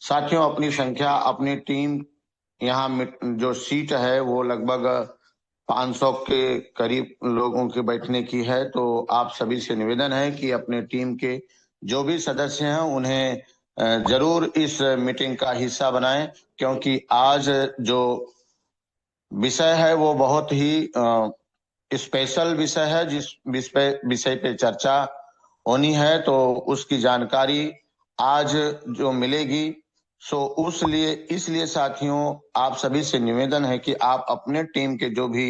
साथियों, अपनी संख्या, अपनी टीम, यहाँ जो सीट है वो लगभग 500 के करीब लोगों के बैठने की है। तो आप सभी से निवेदन है कि अपने टीम के जो भी सदस्य हैं उन्हें जरूर इस मीटिंग का हिस्सा बनाएं, क्योंकि आज जो विषय है वो बहुत ही स्पेशल विषय है। जिस विषय पे चर्चा होनी है तो उसकी जानकारी आज जो मिलेगी, सो उस लिए इसलिए साथियों, आप सभी से निवेदन है कि आप अपने टीम के जो भी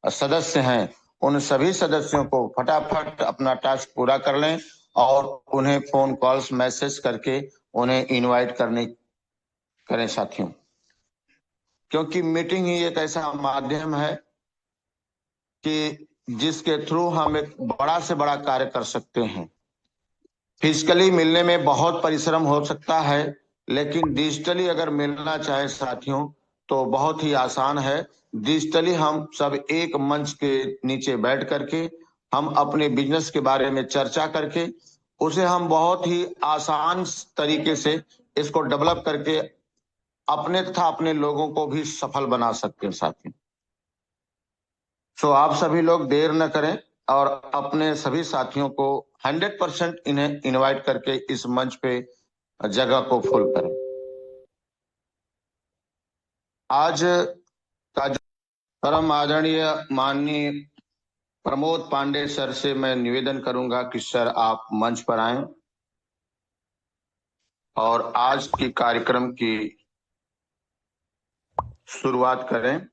सदस्य हैं उन सभी सदस्यों को फटाफट अपना टास्क पूरा कर लें और उन्हें फोन कॉल्स मैसेज करके उन्हें इनवाइट करने करें साथियों, क्योंकि मीटिंग ही एक ऐसा माध्यम है कि जिसके थ्रू हम एक बड़ा से बड़ा कार्य कर सकते हैं। फिजिकली मिलने में बहुत परिश्रम हो सकता है, लेकिन डिजिटली अगर मिलना चाहे साथियों तो बहुत ही आसान है। डिजिटली हम सब एक मंच के नीचे बैठ करके हम अपने बिजनेस के बारे में चर्चा करके उसे हम बहुत ही आसान तरीके से इसको डेवलप करके अपने तथा अपने लोगों को भी सफल बना सकते हैं साथियों। सो आप सभी लोग देर न करें और अपने सभी साथियों को 100% इन्हें इनवाइट करके इस मंच पे जगह को फुल करें। आज का जो परम आदरणीय माननीय प्रमोद पांडे सर से मैं निवेदन करूंगा कि सर आप मंच पर आएं और आज की कार्यक्रम की शुरुआत करें।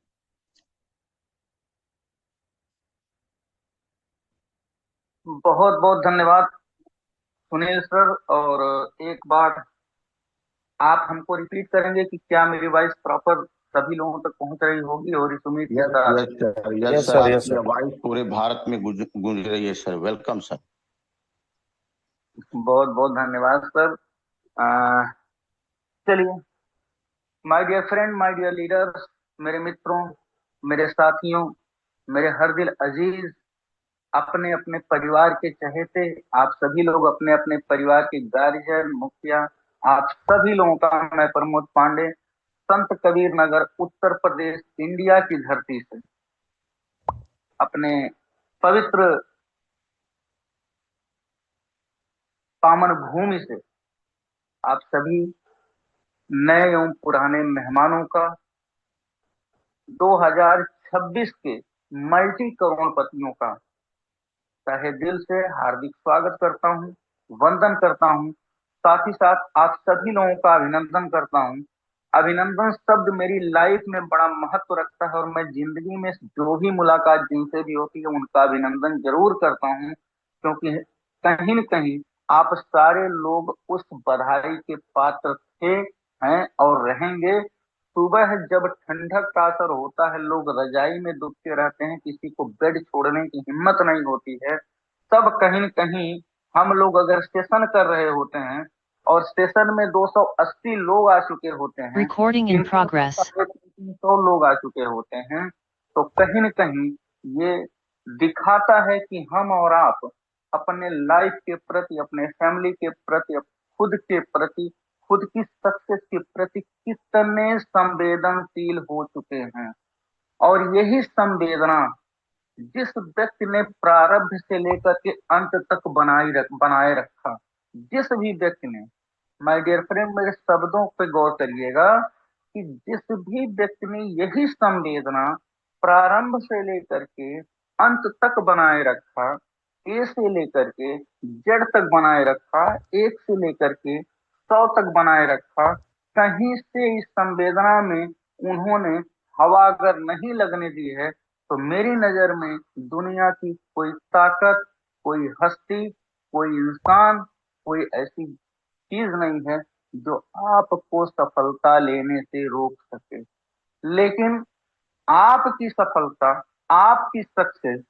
बहुत बहुत धन्यवाद सुनील सर। और एक बार आप हमको रिपीट करेंगे कि क्या मेरी वॉइस प्रॉपर सभी लोगों तक पहुंच रही होगी, और इस उम्मीद के यस साथ। Yes sir, yes yes sir, sir, yes आपकी सर। आवाज पूरे भारत में गूंज रही है सर। Welcome sir. बहुत बहुत धन्यवाद सर। अ, चलिए, my dear friend, my dear leaders, मेरे मित्रों, मेरे साथियों, मेरे हर दिल अजीज, अपने अपने परिवार के चहेते, आप सभी लोग अपने अपने परिवार के गार्जियन, मुखिया, आप सभी लोगों का मैं प्रमोद पांडे, संत कबीर नगर, उत्तर प्रदेश, इंडिया की धरती से, अपने पवित्र पावन भूमि से आप सभी नए एवं पुराने मेहमानों का 2026 के मल्टी करोड़पतियों का तहे दिल से हार्दिक स्वागत करता हूं, वंदन करता हूं। साथ ही साथ आप सभी लोगों का अभिनंदन करता हूं। अभिनंदन शब्द मेरी लाइफ में बड़ा महत्व रखता है, और मैं जिंदगी में जो भी मुलाकात जिनसे भी होती है उनका अभिनंदन जरूर करता हूं, क्योंकि कहीं न कहीं आप सारे लोग उस बधाई के पात्र थे, हैं और रहेंगे। सुबह जब ठंडक का असर होता है, लोग रजाई में दुबके रहते हैं, किसी को बेड छोड़ने की हिम्मत नहीं होती है। तब कहीं न कहीं हम लोग अगर सेशन कर रहे होते हैं और सेशन में 280 लोग आ चुके होते हैं, Recording in progress. 300 लोग आ चुके होते हैं, तो कहीं न कहीं ये दिखाता है कि हम और आप अपने लाइफ के प्रति, अपने फैमिली के प्रति, खुद के प्रति, खुद की सक्सेस के प्रति कितने संवेदनशील हो चुके हैं। और यही संवेदना जिस व्यक्ति ने प्रारब्ध से लेकर के अंत तक बनाए रखा, जिस भी व्यक्ति ने, माय डियर फ्रेंड, मेरे शब्दों पे गौर करिएगा कि जिस भी व्यक्ति ने यही संवेदना प्रारंभ से लेकर के अंत तक बनाए रखा, ए से लेकर के जेड तक बनाए रखा, एक से लेकर के 100 तक बनाए रखा, कहीं से इस संवेदना में उन्होंने हवा अगर नहीं लगने दी है, तो मेरी नजर में दुनिया की कोई ताकत, कोई हस्ती, कोई इंसान, कोई ऐसी चीज नहीं है जो आपको सफलता लेने से रोक सके। लेकिन आपकी सफलता, आपकी सक्सेस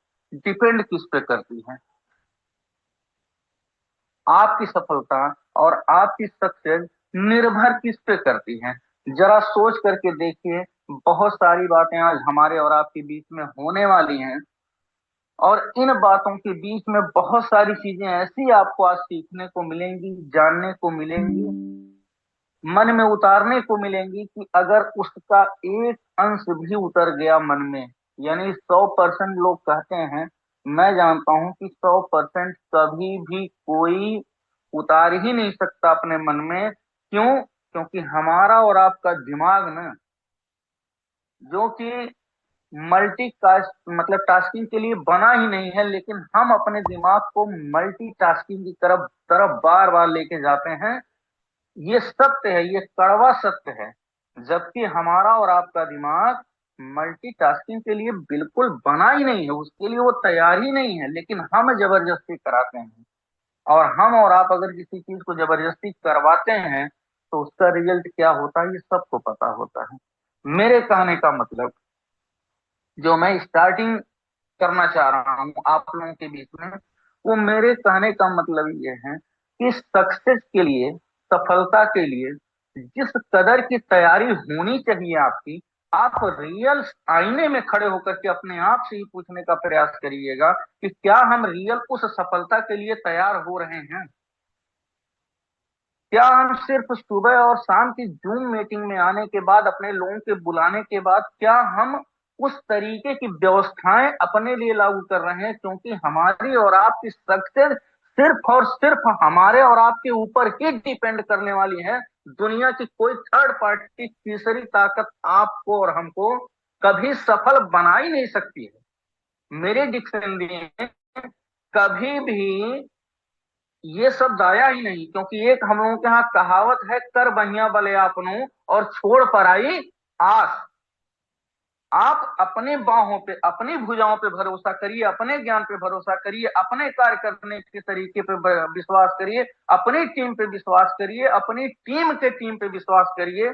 डिपेंड किस पे करती है? आपकी सफलता और आपकी सक्सेस निर्भर किस पे करती है? जरा सोच करके देखिए। बहुत सारी बातें आज हमारे और आपके बीच में होने वाली हैं, और इन बातों के बीच में बहुत सारी चीजें ऐसी आपको आज सीखने को मिलेंगी, जानने को मिलेंगी, मन में उतारने को मिलेंगी कि अगर उसका एक अंश भी उतर गया मन में, यानी 100% लोग कहते हैं, मैं जानता हूं कि 100% कभी भी कोई उतार ही नहीं सकता अपने मन में। क्यों? क्योंकि हमारा और आपका दिमाग ना, जो कि मल्टी टास्क मतलब टास्किंग के लिए बना ही नहीं है, लेकिन हम अपने दिमाग को मल्टी टास्किंग की तरफ तरफ बार बार लेके जाते हैं। ये सत्य है, ये कड़वा सत्य है। जबकि हमारा और आपका दिमाग मल्टीटास्किंग के लिए बिल्कुल बना ही नहीं है, उसके लिए वो तैयार ही नहीं है, लेकिन हम जबरदस्ती कराते हैं। और हम और आप अगर किसी चीज को जबरदस्ती करवाते हैं तो उसका रिजल्ट क्या होता है ये सबको पता होता है। मेरे कहने का मतलब, जो मैं स्टार्टिंग करना चाह रहा हूं आप लोगों के बीच में, वो मेरे कहने का मतलब ये है कि सक्सेस के लिए, सफलता के लिए जिस कदर की तैयारी होनी चाहिए आपकी, आप रियल आईने में खड़े होकर के अपने आप से ही पूछने का प्रयास करिएगा कि क्या हम रियल उस सफलता के लिए तैयार हो रहे हैं। क्या हम सिर्फ सुबह और शाम की जूम मीटिंग में आने के बाद, अपने लोगों के बुलाने के बाद, क्या हम उस तरीके की व्यवस्थाएं अपने लिए लागू कर रहे हैं? क्योंकि हमारी और आपकी सक्सेस सिर्फ और सिर्फ हमारे और आपके ऊपर ही डिपेंड करने वाली है। दुनिया की कोई थर्ड पार्टी, तीसरी ताकत आपको और हमको कभी सफल बना ही नहीं सकती है। मेरे डिक्शनरी में कभी भी ये शब्द आया ही नहीं, क्योंकि एक हम लोगों के यहाँ कहावत है, कर बहिया बले आपनों और छोड़ पराई आस। आप अपने बाहों पे, अपनी भुजाओं पे भरोसा करिए, अपने ज्ञान पे भरोसा करिए, अपने कार्य करने के तरीके पे विश्वास करिए, अपनी टीम पे विश्वास करिए, अपनी टीम के टीम पे विश्वास करिए,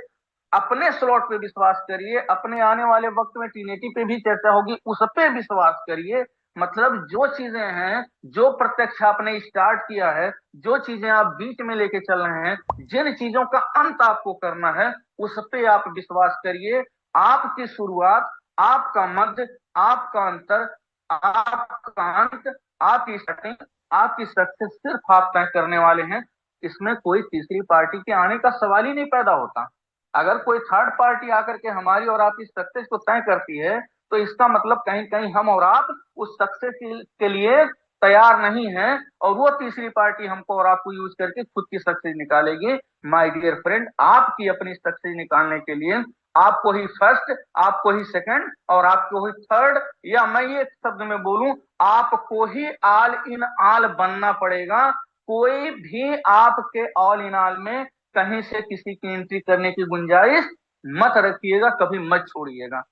अपने स्लॉट पे विश्वास करिए, अपने आने वाले वक्त में टीनेटी पे भी चर्चा होगी उस पे विश्वास करिए। मतलब जो चीजें हैं, जो प्रत्यक्ष आपने स्टार्ट किया है, जो चीजें आप बीच में लेके चल रहे हैं, जिन चीजों का अंत आपको करना है, उस पे आप विश्वास करिए। आपकी शुरुआत, आपका मध्य, आपका अंतर, आपका अंत, आपकी स्टार्टिंग, आपकी सक्सेस सिर्फ आप तय करने वाले हैं। इसमें कोई तीसरी पार्टी के आने का सवाल ही नहीं पैदा होता। अगर कोई थर्ड पार्टी आकर के हमारी और आपकी सक्सेस को तय करती है, तो इसका मतलब कहीं कहीं हम और आप उस सक्सेस के लिए तैयार नहीं है, और वो तीसरी पार्टी हमको और आपको यूज करके खुद की सक्सेस निकालेगी। माय डियर फ्रेंड, आपकी अपनी सक्सेस निकालने के लिए आपको ही फर्स्ट, आपको ही सेकंड और आपको ही थर्ड, या मैं ये शब्द में बोलूं, आपको ही ऑल इन ऑल बनना पड़ेगा। कोई भी आपके ऑल इन ऑल में कहीं से किसी की एंट्री करने की गुंजाइश मत रखिएगा, कभी मत छोड़िएगा।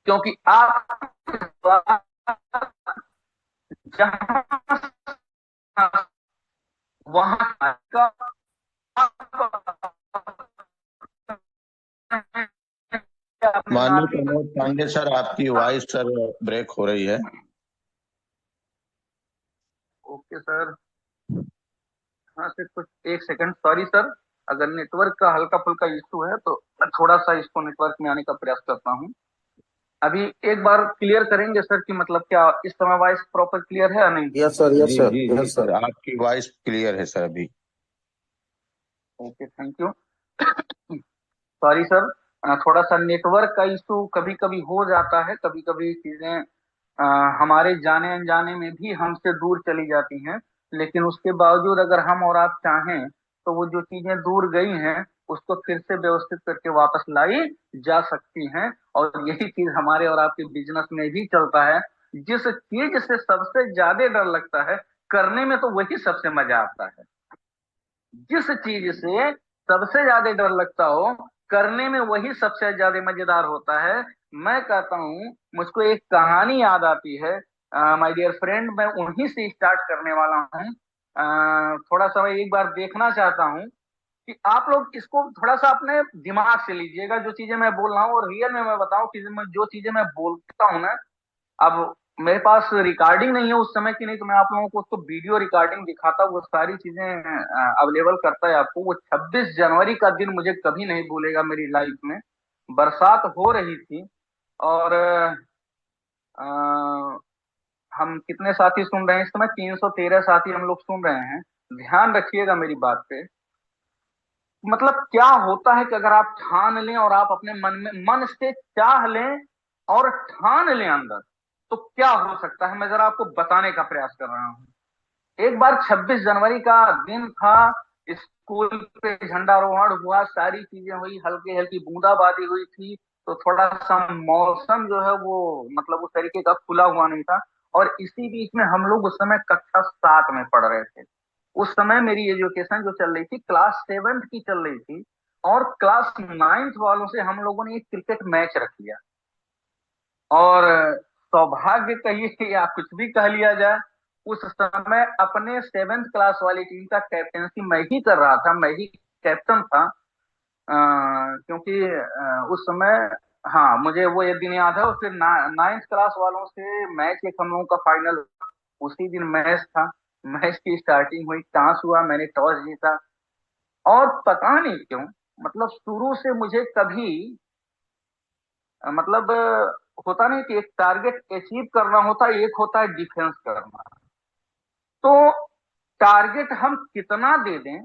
क्योंकि आप जहां वहां का अपने माननीय आप ही। प्रमोद पांडे सर, आपकी वॉइस सर ब्रेक हो रही है। ओके सर, हाँ सर, कुछ एक सेकंड, सॉरी सर। अगर नेटवर्क का हल्का फुल्का इशू है तो मैं थोड़ा सा इसको नेटवर्क में आने का प्रयास करता हूँ। अभी एक बार क्लियर करेंगे सर कि मतलब क्या इस समय वॉइस प्रॉपर क्लियर है या नहीं? यस सर, यस जी सर, जी जी यस सर। सर, आपकी वॉइस क्लियर है सर अभी। Okay, thank you. Sorry sir, थोड़ा सा नेटवर्क का इशू कभी कभी हो जाता है, कभी कभी चीजें हमारे जाने अनजाने में भी हमसे दूर चली जाती हैं। लेकिन उसके बावजूद अगर हम और आप चाहें तो वो जो चीजें दूर गई हैं उसको फिर से व्यवस्थित करके वापस लाई जा सकती हैं। और यही चीज हमारे और आपके बिजनेस में भी चलता है। जिस चीज से सबसे ज्यादा डर लगता है करने में, तो वही सबसे मजा आता है। जिस चीज से सबसे ज्यादा डर लगता हो करने में, वही सबसे ज्यादा मजेदार होता है। मैं कहता हूं, मुझको एक कहानी याद आती है माय डियर फ्रेंड, मैं उन्हीं से स्टार्ट करने वाला हूँ। थोड़ा सा मैं एक बार देखना चाहता हूँ कि आप लोग इसको थोड़ा सा अपने दिमाग से लीजिएगा, जो चीजें मैं बोल रहा हूँ, और रियल में मैं बताऊं कि जो चीजें मैं बोलता हूँ ना, अब मेरे पास रिकॉर्डिंग नहीं है उस समय की, नहीं तो मैं आप लोगों को उसको वीडियो रिकॉर्डिंग दिखाता, वो सारी चीजें अवेलेबल करता है आपको। वो 26 जनवरी का दिन मुझे कभी नहीं भूलेगा मेरी लाइफ में। बरसात हो रही थी और अ, हम कितने साथी सुन रहे हैं इस समय? 313 साथी हम लोग सुन रहे हैं। ध्यान रखिएगा मेरी बात पे। मतलब क्या होता है कि अगर आप ठान लें और आप अपने मन में मन से चाह लें और ठान लें अंदर, तो क्या हो सकता है, मैं जरा आपको बताने का प्रयास कर रहा हूं। एक बार 26 जनवरी का दिन था, स्कूल पे झंडारोहण हुआ, सारी चीजें हुई, हल्की हल्की बूंदाबांदी हुई थी, तो थोड़ा सा मौसम जो है वो मतलब उस तरीके का खुला हुआ नहीं था। और इसी बीच में हम लोग उस समय कक्षा 7 में पढ़ रहे थे। उस समय मेरी एजुकेशन जो चल रही थी क्लास 7th की चल रही थी, और क्लास 9th वालों से हम लोगों ने एक क्रिकेट मैच रख लिया। और सौभाग्य कहिए या कुछ भी कह लिया जाए, उस समय अपने 7th क्लास वाली टीम का कैप्टनसी मैं ही कर रहा था, मैं ही कैप्टन था। क्योंकि उस समय, हाँ मुझे वो एक दिन याद है। और फिर 9th क्लास वालों से मैच एक हम लोगों का फाइनल, उसी दिन मैच था। मैच की स्टार्टिंग हुई, टॉस हुआ, मैंने टॉस जीता। और पता नहीं क्यों, मतलब शुरू से मुझे कभी मतलब होता नहीं कि एक टारगेट अचीव करना होता है, एक होता है डिफेंस करना। तो टारगेट हम कितना दे दें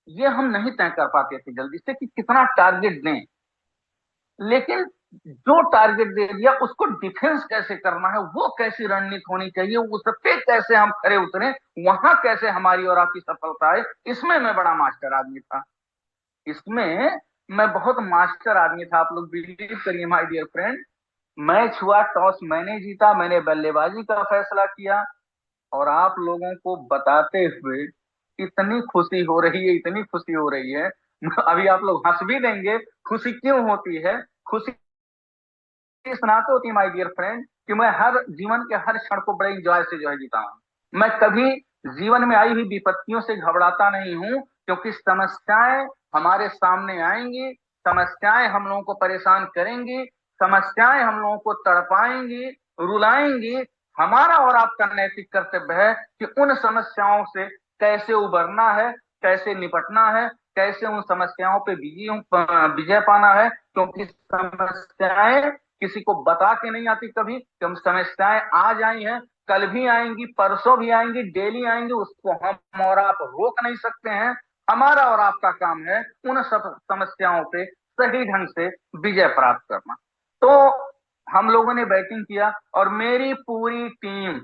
ये हम नहीं तय कर पाते थे जल्दी से, कि कितना टारगेट दें। लेकिन जो टारगेट दे दिया उसको डिफेंस कैसे करना है, वो कैसी रणनीति होनी चाहिए, उस पे कैसे हम खरे उतरे, वहां कैसे हमारी और आपकी सफलता है, इसमें मैं बड़ा मास्टर आदमी था। इसमें मैं बहुत मास्टर आदमी था, आप लोग बिलीव करिए माय डियर फ्रेंड। मैच हुआ, टॉस मैंने जीता, मैंने बल्लेबाजी का फैसला किया। और आप लोगों को बताते हुए इतनी खुशी हो रही है, इतनी खुशी हो रही है, अभी आप लोग हंस भी देंगे। खुशी क्यों होती है? खुशी इस नाते होती है माय डियर फ्रेंड, कि मैं हर जीवन के हर क्षण को बड़े इंजॉय से जो है जीता हूं। मैं कभी जीवन में आई हुई विपत्तियों से घबराता नहीं हूं, क्योंकि समस्याएं हमारे सामने आएंगी, समस्याएं हम लोगों को परेशान करेंगी, समस्याएं हम लोगों को तड़पाएंगी, रुलाएंगी। हमारा और आपका नैतिक कर्तव्य है कि उन समस्याओं से कैसे उबरना है, कैसे निपटना है, कैसे उन समस्याओं पे विजय पाना है। क्योंकि समस्याएं किसी को बता के नहीं आती कभी, कि हम समस्याएं आज आई हैं, कल भी आएंगी, परसों भी आएंगी, डेली आएंगी, उसको हम और आप रोक नहीं सकते हैं। हमारा और आपका काम है उन सब समस्याओं पे सही ढंग से विजय प्राप्त करना। तो हम लोगों ने बैटिंग किया, और मेरी पूरी टीम,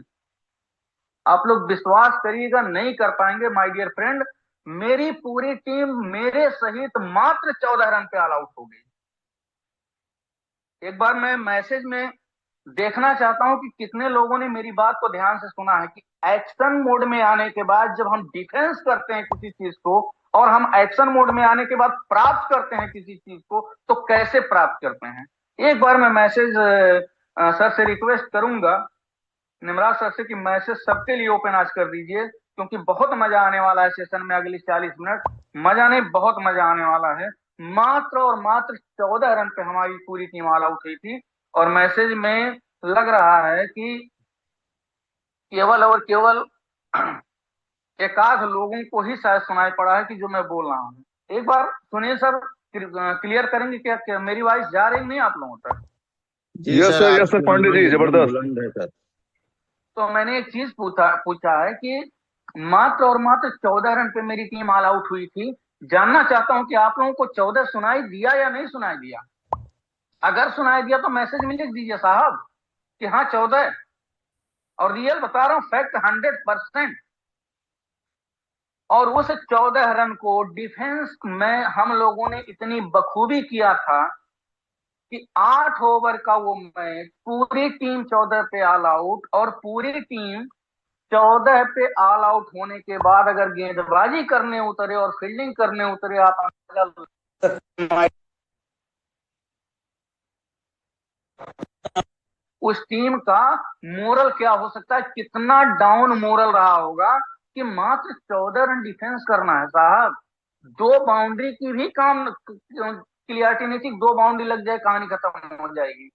आप लोग विश्वास करिएगा नहीं कर पाएंगे माय डियर फ्रेंड, मेरी पूरी टीम मेरे सहित मात्र 14 रन पे ऑल आउट हो गई। एक बार मैं मैसेज में देखना चाहता हूं कि कितने लोगों ने मेरी बात को ध्यान से सुना है, कि एक्शन मोड में आने के बाद जब हम डिफेंस करते हैं किसी चीज को, और हम एक्शन मोड में आने के बाद प्राप्त करते हैं किसी चीज को, तो कैसे प्राप्त करते हैं। एक बार मैं मैसेज सर से रिक्वेस्ट करूंगा, निमराज सर से, कि मैसेज सबके लिए ओपन आज कर दीजिए, क्योंकि बहुत मजा आने वाला है सेशन में। अगली 40 मिनट मजा नहीं, बहुत मजा आने वाला है। मात्र और मात्र 14 रन पे हमारी पूरी टीम ऑल आउट हुई थी। और मैसेज में लग रहा है कि केवल और केवल एक आध लोगों को ही शायद सुनाई पड़ा है कि जो मैं बोल रहा हूँ। एक बार सुनिए सर, क्लियर करेंगे क्या मेरी वॉइस जा रही नहीं आप लोगों तक? जी yes sir, sir, yes sir, आपकी पांडे जी आवाज एकदम जबरदस्त। बुलंद है सर। तो मैंने एक चीज पूछा पूछा है कि मात्र और मात्र 14 रन पे मेरी टीम ऑल आउट हुई थी। जानना चाहता हूं कि आप लोगों को 14 सुनाई दिया या नहीं सुनाई दिया। अगर सुनाई दिया तो मैसेज में लिख दीजिए साहब कि हाँ 14। और रियल बता रहा हूं, फैक्ट 100%। और उस 14 रन को डिफेंस में हम लोगों ने इतनी बखूबी किया था कि 8 ओवर का वो मैच, पूरी टीम 14 पे ऑल आउट, और पूरी टीम 14 पे ऑल आउट होने के बाद अगर गेंदबाजी करने उतरे और फील्डिंग करने उतरे, आप उस टीम का मोरल क्या हो सकता है, कितना डाउन मोरल रहा होगा, कि मात्र 14 रन डिफेंस करना है साहब। 2 बाउंड्री की भी काम क्लियरिटी नहीं थी, 2 बाउंड्री लग जाए कहानी खत्म हो जाएगी।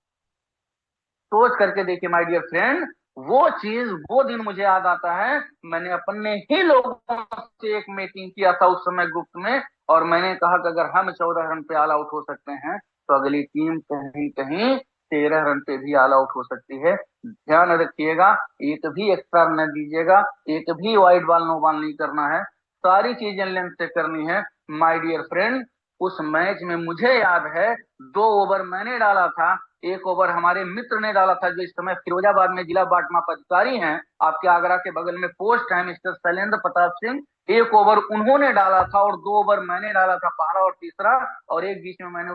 सोच करके देखिए माय डियर फ्रेंड, वो चीज, वो दिन मुझे याद आता है। मैंने अपने ही लोगों से एक मीटिंग किया था उस समय गुप्त में, और मैंने कहा कि अगर हम 14 रन पे ऑल आउट हो सकते हैं, तो अगली टीम कहीं कहीं 13 रन पे भी ऑल आउट हो सकती है। ध्यान रखिएगा, एक भी एक्स्ट्रा न दीजिएगा, एक भी वाइड बॉल नो बॉल नहीं करना है। सारी चीजें लेंथ से करनी है। माय डियर फ्रेंड, उस मैच में मुझे याद है 2 ओवर मैंने डाला था, 1 ओवर हमारे मित्र ने डाला था, जो इस समय फिरोजाबाद में जिला बाटमा पदाधिकारी हैं, आपके आगरा के बगल में पोस्ट है, मिस्टर शैलेंद्र प्रताप सिंह। 1 ओवर उन्होंने डाला था और 2 ओवर मैंने डाला था, पहला और तीसरा, और एक बीच में मैंने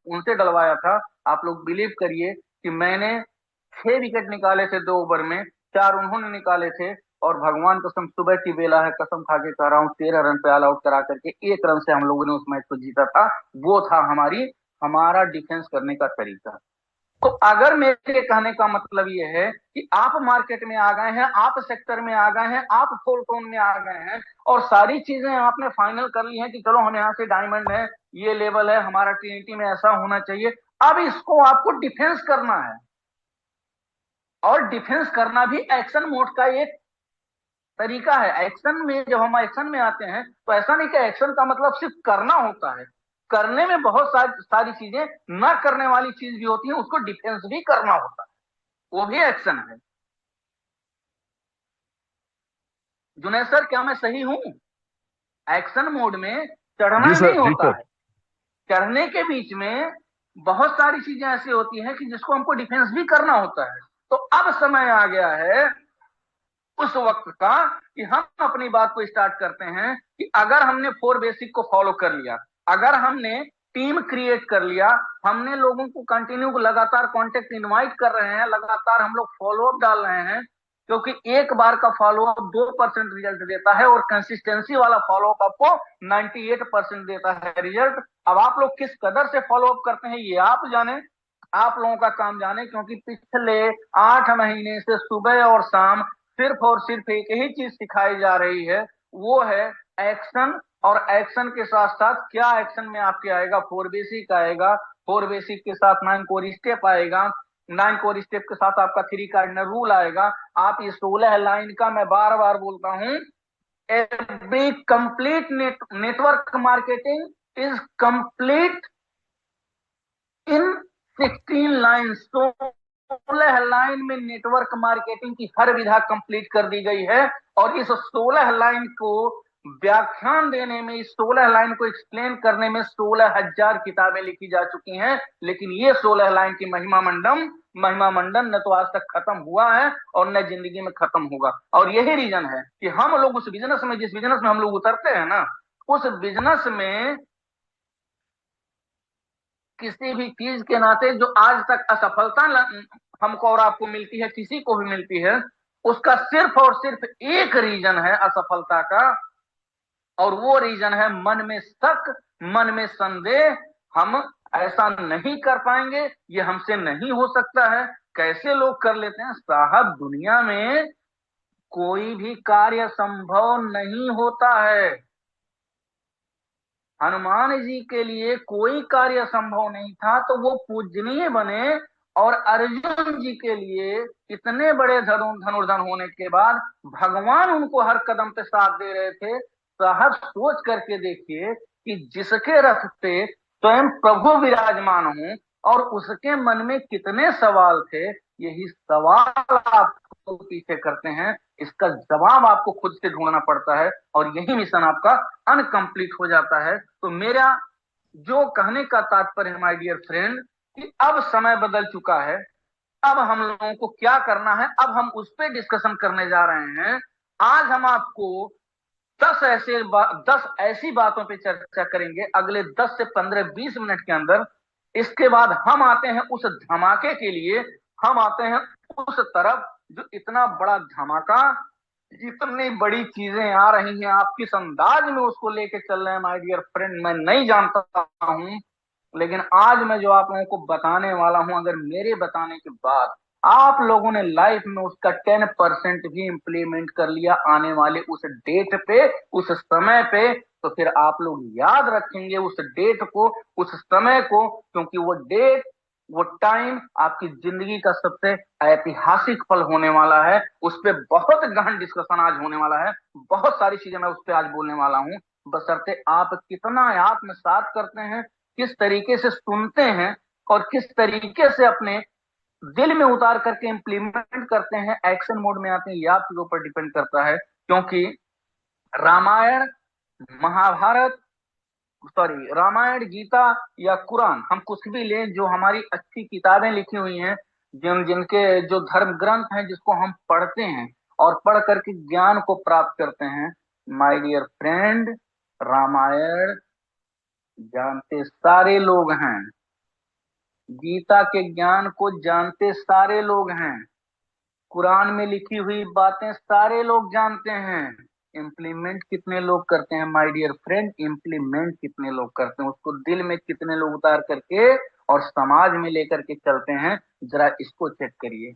उनसे डलवाया था। आप लोग बिलीव करिए कि मैंने 6 विकेट निकाले थे 2 ओवर में, 4 उन्होंने निकाले थे, और भगवान कसम सुबह की बेला है, कसम खा के कह रहा हूँ, 13 रन पे ऑल आउट करा करके 1 रन से हम लोगों ने उस मैच को जीता था। वो था हमारा डिफेंस करने का तरीका। तो अगर मेरे कहने का मतलब ये है कि आप मार्केट में आ गए हैं, आप सेक्टर में आ गए हैं, आप फुल टोन में आ गए हैं, और सारी चीजें आपने फाइनल कर ली हैं कि चलो हम यहाँ से डायमंड है, ये लेवल है, हमारा ट्रिनिटी में ऐसा होना चाहिए, अब इसको आपको डिफेंस करना है। और डिफेंस करना भी एक्शन मोड का एक तरीका है। एक्शन में जब हम एक्शन में आते हैं तो ऐसा नहीं कि एक्शन का मतलब सिर्फ करना होता है, करने में बहुत सारी चीजें, ना करने वाली चीज भी होती है, उसको डिफेंस भी करना होता है, वो भी एक्शन है। जुनेद सर, क्या मैं सही हूं? एक्शन मोड में चढ़ना जी सर, नहीं जी होता सर। है, चढ़ने के बीच में बहुत सारी चीजें ऐसी होती हैं कि जिसको हमको डिफेंस भी करना होता है। तो अब समय आ गया है उस वक्त का कि हम अपनी बात को स्टार्ट करते हैं कि अगर हमने 4 बेसिक को फॉलो कर लिया, अगर हमने टीम क्रिएट कर लिया, हमने लोगों को कंटिन्यू लगातार कांटेक्ट इनवाइट कर रहे हैं, लगातार हम लोग फॉलोअप डाल रहे हैं, क्योंकि एक बार का फॉलोअप 2% रिजल्ट देता है और कंसिस्टेंसी वाला फॉलोअप आपको 98% देता है रिजल्ट। अब आप लोग किस कदर से फॉलोअप करते हैं ये आप जाने, आप लोगों का काम जाने, क्योंकि पिछले 8 महीने से सुबह और शाम सिर्फ और सिर्फ एक ही चीज सिखाई जा रही है, वो है एक्शन। और एक्शन के साथ साथ क्या एक्शन में आपके आएगा, 4 बेसिक आएगा, 4 बेसिक के साथ 9 कोर स्टेप आएगा, 9 कोर स्टेप के साथ आपका 3 कार्डिनल रूल आएगा। आप ये 16 लाइन का मैं बार बार बोलता हूं, every complete network marketing is complete in 16 line. 16 line में नेटवर्क मार्केटिंग की हर विधा कंप्लीट कर दी गई है, और इस 16 लाइन को व्याख्यान देने में, इस 16 लाइन को एक्सप्लेन करने में 16,000 किताबें लिखी जा चुकी हैं, लेकिन ये 16 लाइन की महिमा मंडन न तो आज तक खत्म हुआ है और न जिंदगी में खत्म होगा। और यही रीजन है कि हम लोग उस बिजनेस में, जिस बिजनेस में हम लोग उतरते हैं ना, उस बिजनेस में किसी भी चीज के नाते जो आज तक असफलता हमको और आपको मिलती है, किसी को भी मिलती है, उसका सिर्फ और सिर्फ एक रीजन है असफलता का, और वो रीजन है मन में शक, मन में संदेह। हम ऐसा नहीं कर पाएंगे, ये हमसे नहीं हो सकता है। कैसे लोग कर लेते हैं साहब, दुनिया में कोई भी कार्य संभव नहीं होता है। हनुमान जी के लिए कोई कार्य संभव नहीं था तो वो पूजनीय बने, और अर्जुन जी के लिए इतने बड़े धनुर्धन होने के बाद भगवान उनको हर कदम पे साथ दे रहे थे। साहब सोच करके देखिए कि जिसके रथ पे स्वयं प्रभु विराजमान हो और उसके मन में कितने सवाल थे। यही सवाल आपको पीछे करते हैं, इसका जवाब आपको खुद से ढूंढना पड़ता है, और यही मिशन आपका अनकंप्लीट हो जाता है। तो मेरा जो कहने का तात्पर्य है माय डियर फ्रेंड, कि अब समय बदल चुका है, अब हम लोगों को क्या करना है, अब हम उस पर डिस्कशन करने जा रहे हैं। आज हम आपको 10 ऐसी बातों पे चर्चा करेंगे अगले 10 से 15-20 मिनट के अंदर। इसके बाद हम आते हैं उस धमाके के लिए, हम आते हैं उस तरफ जो इतना बड़ा धमाका, जितनी बड़ी चीजें आ रही हैं, आप किस अंदाज में उसको लेके चल रहे हैं माय डियर फ्रेंड, मैं नहीं जानता हूं। लेकिन आज मैं जो आप लोगों को बताने वाला हूं, अगर मेरे बताने के बाद आप लोगों ने लाइफ में उसका 10% भी इंप्लीमेंट कर लिया आने वाले उस डेट पे, उस समय पे, तो फिर आप लोग याद रखेंगे उस डेट को, उस समय को, क्योंकि वो डेट, वो टाइम आपकी जिंदगी का सबसे ऐतिहासिक पल होने वाला है। उस पर बहुत गहन डिस्कशन आज होने वाला है, बहुत सारी चीजें मैं उस पर आज बोलने वाला हूं, बशर्ते आप कितना आत्मसात करते हैं, किस तरीके से सुनते हैं, और किस तरीके से अपने दिल में उतार करके इंप्लीमेंट करते हैं, एक्शन मोड में आते हैं, ये आपके ऊपर डिपेंड करता है। क्योंकि रामायण महाभारत, सॉरी, रामायण, गीता या कुरान, हम कुछ भी लें, जो हमारी अच्छी किताबें लिखी हुई हैं, जिनके जो धर्म ग्रंथ हैं, जिसको हम पढ़ते हैं और पढ़ करके ज्ञान को प्राप्त करते हैं, माय डियर फ्रेंड, रामायण जानते सारे लोग हैं, गीता के ज्ञान को जानते सारे लोग हैं, कुरान में लिखी हुई बातें सारे लोग जानते हैं। इम्प्लीमेंट कितने लोग करते हैं माय डियर फ्रेंड? इम्प्लीमेंट कितने लोग करते हैं, उसको दिल में कितने लोग उतार करके और समाज में लेकर के चलते हैं, जरा इसको चेक करिए।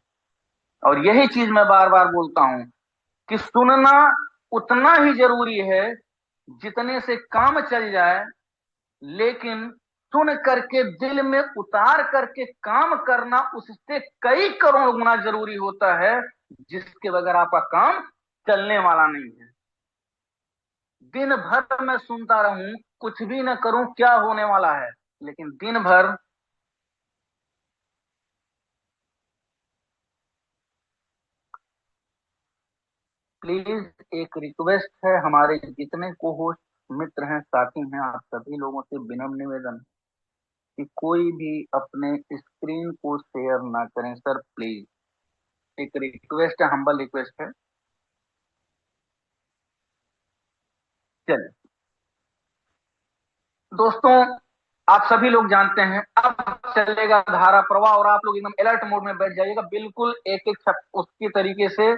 और यही चीज मैं बार बार बोलता हूं कि सुनना उतना ही जरूरी है जितने से काम चल जाए, लेकिन सुन करके दिल में उतार करके काम करना उससे कई करोड़ गुना जरूरी होता है, जिसके बगैर आपका काम चलने वाला नहीं है। दिन भर मैं सुनता रहूं, कुछ भी न करूं, क्या होने वाला है? लेकिन दिन भर प्लीज, एक रिक्वेस्ट है, हमारे जितने को होस्ट मित्र हैं, साथी हैं, आप सभी लोगों से विनम्र निवेदन कि कोई भी अपने स्क्रीन को शेयर ना करें सर, प्लीज। एक रिक्वेस्ट है, हम्बल रिक्वेस्ट है। चलिए दोस्तों, आप सभी लोग जानते हैं, अब चलेगा धारा प्रवाह, और आप लोग एकदम अलर्ट मोड में बैठ जाइएगा, बिल्कुल एक एक उसकी तरीके से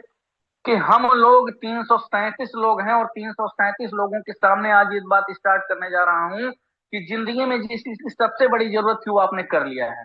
कि हम लोग 337 लोग हैं, और 337 लोगों के सामने आज इस बात स्टार्ट करने जा रहा हूं कि जिंदगी में जिस चीज की सबसे बड़ी जरूरत थी वो आपने कर लिया है।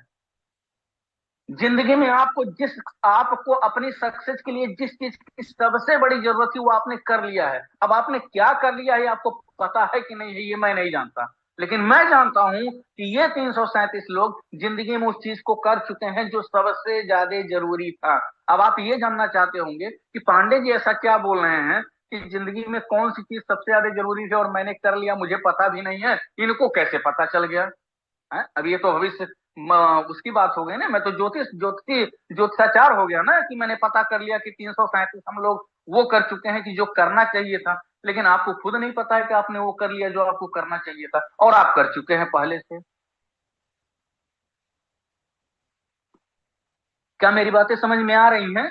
जिंदगी में आपको अपनी सक्सेस के लिए जिस चीज की सबसे बड़ी जरूरत थी वो आपने कर लिया है। अब आपने क्या कर लिया है आपको पता है कि नहीं है, ये मैं नहीं जानता, लेकिन मैं जानता हूं कि ये 337 लोग जिंदगी में उस चीज को कर चुके हैं जो सबसे ज्यादा जरूरी था। अब आप ये जानना चाहते होंगे कि पांडे जी ऐसा क्या बोल रहे हैं कि जिंदगी में कौन सी चीज सबसे ज्यादा जरूरी है और मैंने कर लिया, मुझे पता भी नहीं है, इनको कैसे पता चल गया है? अब ये तो भविष्य उसकी बात हो गई ना, मैं तो ज्योतिषाचार हो गया ना, कि मैंने पता कर लिया कि 337 हम लोग वो कर चुके हैं कि जो करना चाहिए था, लेकिन आपको खुद नहीं पता है कि आपने वो कर लिया जो आपको करना चाहिए था, और आप कर चुके हैं पहले से। क्या मेरी बातें समझ में आ रही हैं?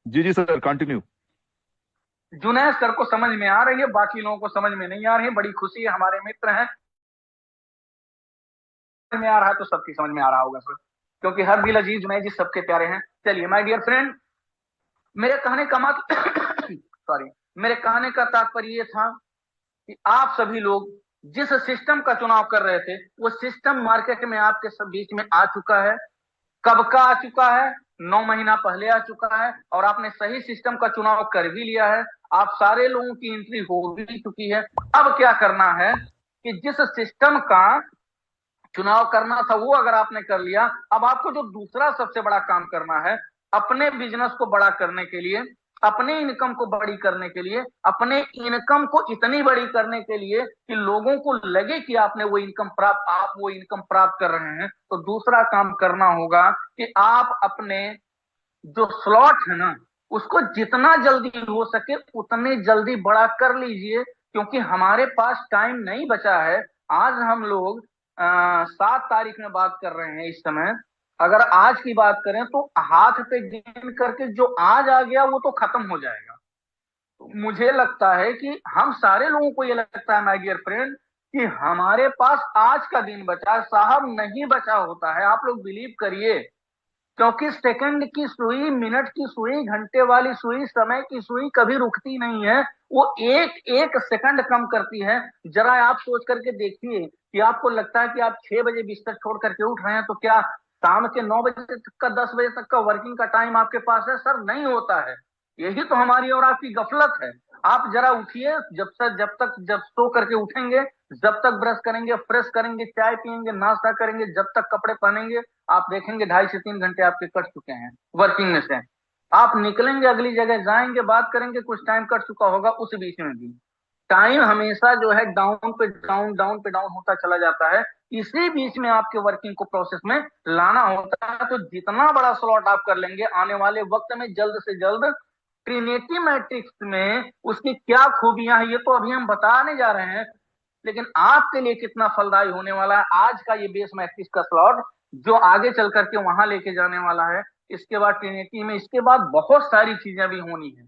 जी जी सर, कंटिन्यू। जुनैद सर को समझ में आ रही है, बाकी लोगों को समझ में नहीं आ रही है। बड़ी खुशी है, हमारे मित्र हैं, में आ रहा है तो सबकी समझ में आ रहा होगा सर, क्योंकि हर दिल अजीज जुनैद जी सबके प्यारे हैं। चलिए माय डियर फ्रेंड, मेरे कहने का मत सॉरी, मेरे कहने का तात्पर्य ये था कि आप सभी लोग जिस सिस्टम का चुनाव कर रहे थे, वो सिस्टम मार्केट में आपके सब बीच में आ चुका है। कब का आ चुका है? 9 महीना पहले आ चुका है, और आपने सही सिस्टम का चुनाव कर भी लिया है। आप सारे लोगों की एंट्री हो भी चुकी है। अब क्या करना है कि जिस सिस्टम का चुनाव करना था वो अगर आपने कर लिया, अब आपको जो दूसरा सबसे बड़ा काम करना है, अपने बिजनेस को बड़ा करने के लिए, अपने इनकम को बड़ी करने के लिए, अपने इनकम को इतनी बड़ी करने के लिए कि लोगों को लगे कि आप वो इनकम प्राप्त कर रहे हैं, तो दूसरा काम करना होगा कि आप अपने जो स्लॉट है ना, उसको जितना जल्दी हो सके उतने जल्दी बड़ा कर लीजिए, क्योंकि हमारे पास टाइम नहीं बचा है। आज हम लोग 7 तारीख में बात कर रहे हैं इस समय। अगर आज की बात करें तो हाथ पे गिन करके जो आज आ गया वो तो खत्म हो जाएगा। तो मुझे लगता है कि हम सारे लोगों को ये लगता है माय डियर फ्रेंड कि हमारे पास आज का दिन बचा, साहब नहीं बचा होता है। आप लोग बिलीव करिए, क्योंकि सेकंड की सुई, मिनट की सुई, घंटे वाली सुई, समय की सुई कभी रुकती नहीं है, वो एक एक सेकंड कम करती है। जरा आप सोच करके देखिए कि आपको लगता है कि आप 6 बजे बिस्तर छोड़ करके उठ रहे हैं, तो क्या शाम के 9 बजे तक का, 10 बजे तक का वर्किंग का टाइम आपके पास है? सर नहीं होता है। यही तो हमारी और आपकी गफलत है। आप जरा उठिए, जब सो करके उठेंगे, जब तक ब्रश करेंगे, फ्रेश करेंगे, चाय पियेंगे, नाश्ता करेंगे, जब तक कपड़े पहनेंगे, आप देखेंगे 2.5 से 3 घंटे आपके कट चुके हैं वर्किंग में से। आप निकलेंगे, अगली जगह जाएंगे, बात करेंगे, कुछ टाइम कट चुका होगा उस बीच में भी। टाइम हमेशा जो है डाउन पे डाउन, डाउन पे डाउन होता चला जाता है। इसी बीच में आपके वर्किंग को प्रोसेस में लाना होता है। तो जितना बड़ा स्लॉट आप कर लेंगे, आने वाले वक्त में जल्द से जल्द ट्रिनिटी मैट्रिक्स में उसकी क्या खूबियां हैं ये तो अभी हम बताने जा रहे हैं, लेकिन आपके लिए कितना फलदायी होने वाला है आज का ये बेस मैट्रिक्स का स्लॉट, जो आगे चल करके वहां लेके जाने वाला है। इसके बाद ट्रिनिटी में, इसके बाद बहुत सारी चीजें भी होनी है।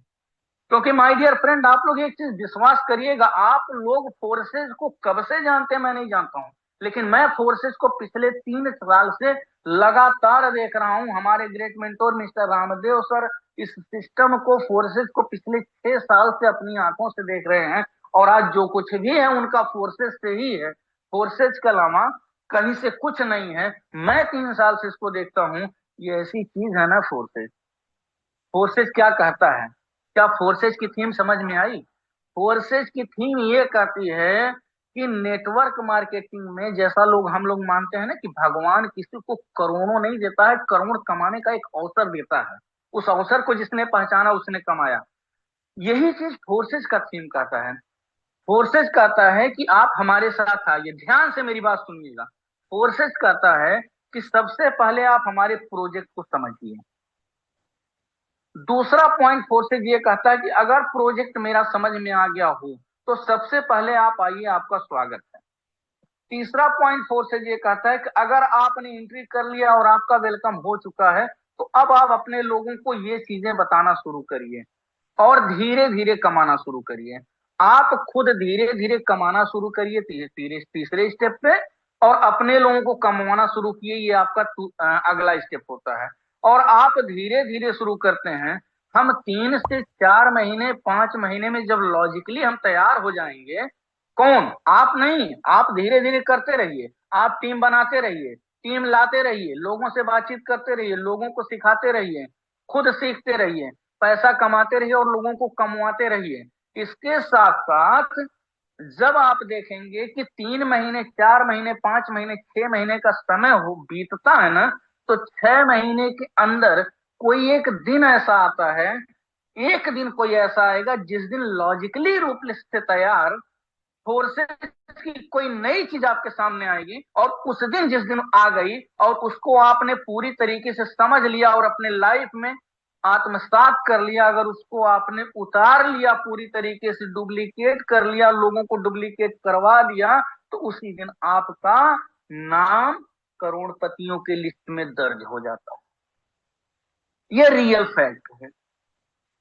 क्योंकि माय डियर फ्रेंड, आप लोग एक चीज विश्वास करिएगा, आप लोग फोर्सेज को कब से जानते हैं मैं नहीं जानता हूं, लेकिन मैं फोर्सेज को पिछले 3 साल से लगातार देख रहा हूं। हमारे great mentor mister Ramdev sir इस सिस्टम को, फोर्सेज को पिछले 6 साल से अपनी आंखों से देख रहे हैं, और आज जो कुछ भी है उनका फोर्सेज से ही है, फोर्सेज के अलावा कहीं से कुछ नहीं है। मैं 3 साल से इसको देखता हूं। ये ऐसी चीज है ना फोर्सेज। फोर्सेज क्या कहता है? क्या फोर्सेज की थीम समझ में आई? फोर्सेज की थीम ये कहती है कि नेटवर्क मार्केटिंग में, जैसा हम लोग मानते हैं ना कि भगवान किसी को करोड़ों नहीं देता है, करोड़ कमाने का एक अवसर देता है। उस अवसर को जिसने पहचाना उसने कमाया। यही चीज फोर्सेज का थीम कहता है। फोर्सेज कहता है कि आप हमारे साथ आइए, ध्यान से मेरी बात सुनिएगा। फोर्सेज कहता है कि सबसे पहले आप हमारे प्रोजेक्ट को समझिए। दूसरा पॉइंट फोर्सेज ये कहता है कि अगर प्रोजेक्ट मेरा समझ में आ गया हो तो सबसे पहले आप आइए, आपका स्वागत है। तीसरा पॉइंट फोर्सेज ये कहता है कि अगर आपने एंट्री कर लिया और आपका वेलकम हो चुका है तो अब आप अपने लोगों को ये चीजें बताना शुरू करिए और धीरे धीरे कमाना शुरू करिए। आप खुद धीरे धीरे कमाना शुरू करिए तीसरे स्टेप पे, और अपने लोगों को कमाना शुरू किए, ये आपका अगला स्टेप होता है। और आप धीरे धीरे शुरू करते हैं। हम 3 से 4 महीने 5 महीने में जब लॉजिकली हम तैयार हो जाएंगे, कौन? आप नहीं, आप धीरे धीरे करते रहिए, आप टीम बनाते रहिए, टीम लाते रहिए, लोगों से बातचीत करते रहिए, लोगों को सिखाते रहिए, खुद सीखते रहिए, पैसा कमाते रहिए और लोगों को कमवाते रहिए। इसके साथ साथ जब आप देखेंगे कि 3 महीने 4 महीने 5 महीने 6 महीने का समय हो बीतता है ना, तो 6 महीने के अंदर कोई एक दिन ऐसा आता है, एक दिन कोई ऐसा आएगा जिस दिन लॉजिकली रूप से तैयार फोर्सेस की कोई नई चीज आपके सामने आएगी, और उस दिन जिस दिन आ गई और उसको आपने पूरी तरीके से समझ लिया और अपने लाइफ में आत्मसात कर लिया, अगर उसको आपने उतार लिया पूरी तरीके से, डुप्लीकेट कर लिया, लोगों को डुप्लीकेट करवा दिया, तो उसी दिन आपका नाम करोड़पतियों के लिस्ट में दर्ज हो जाता है। ये रियल फैक्ट है।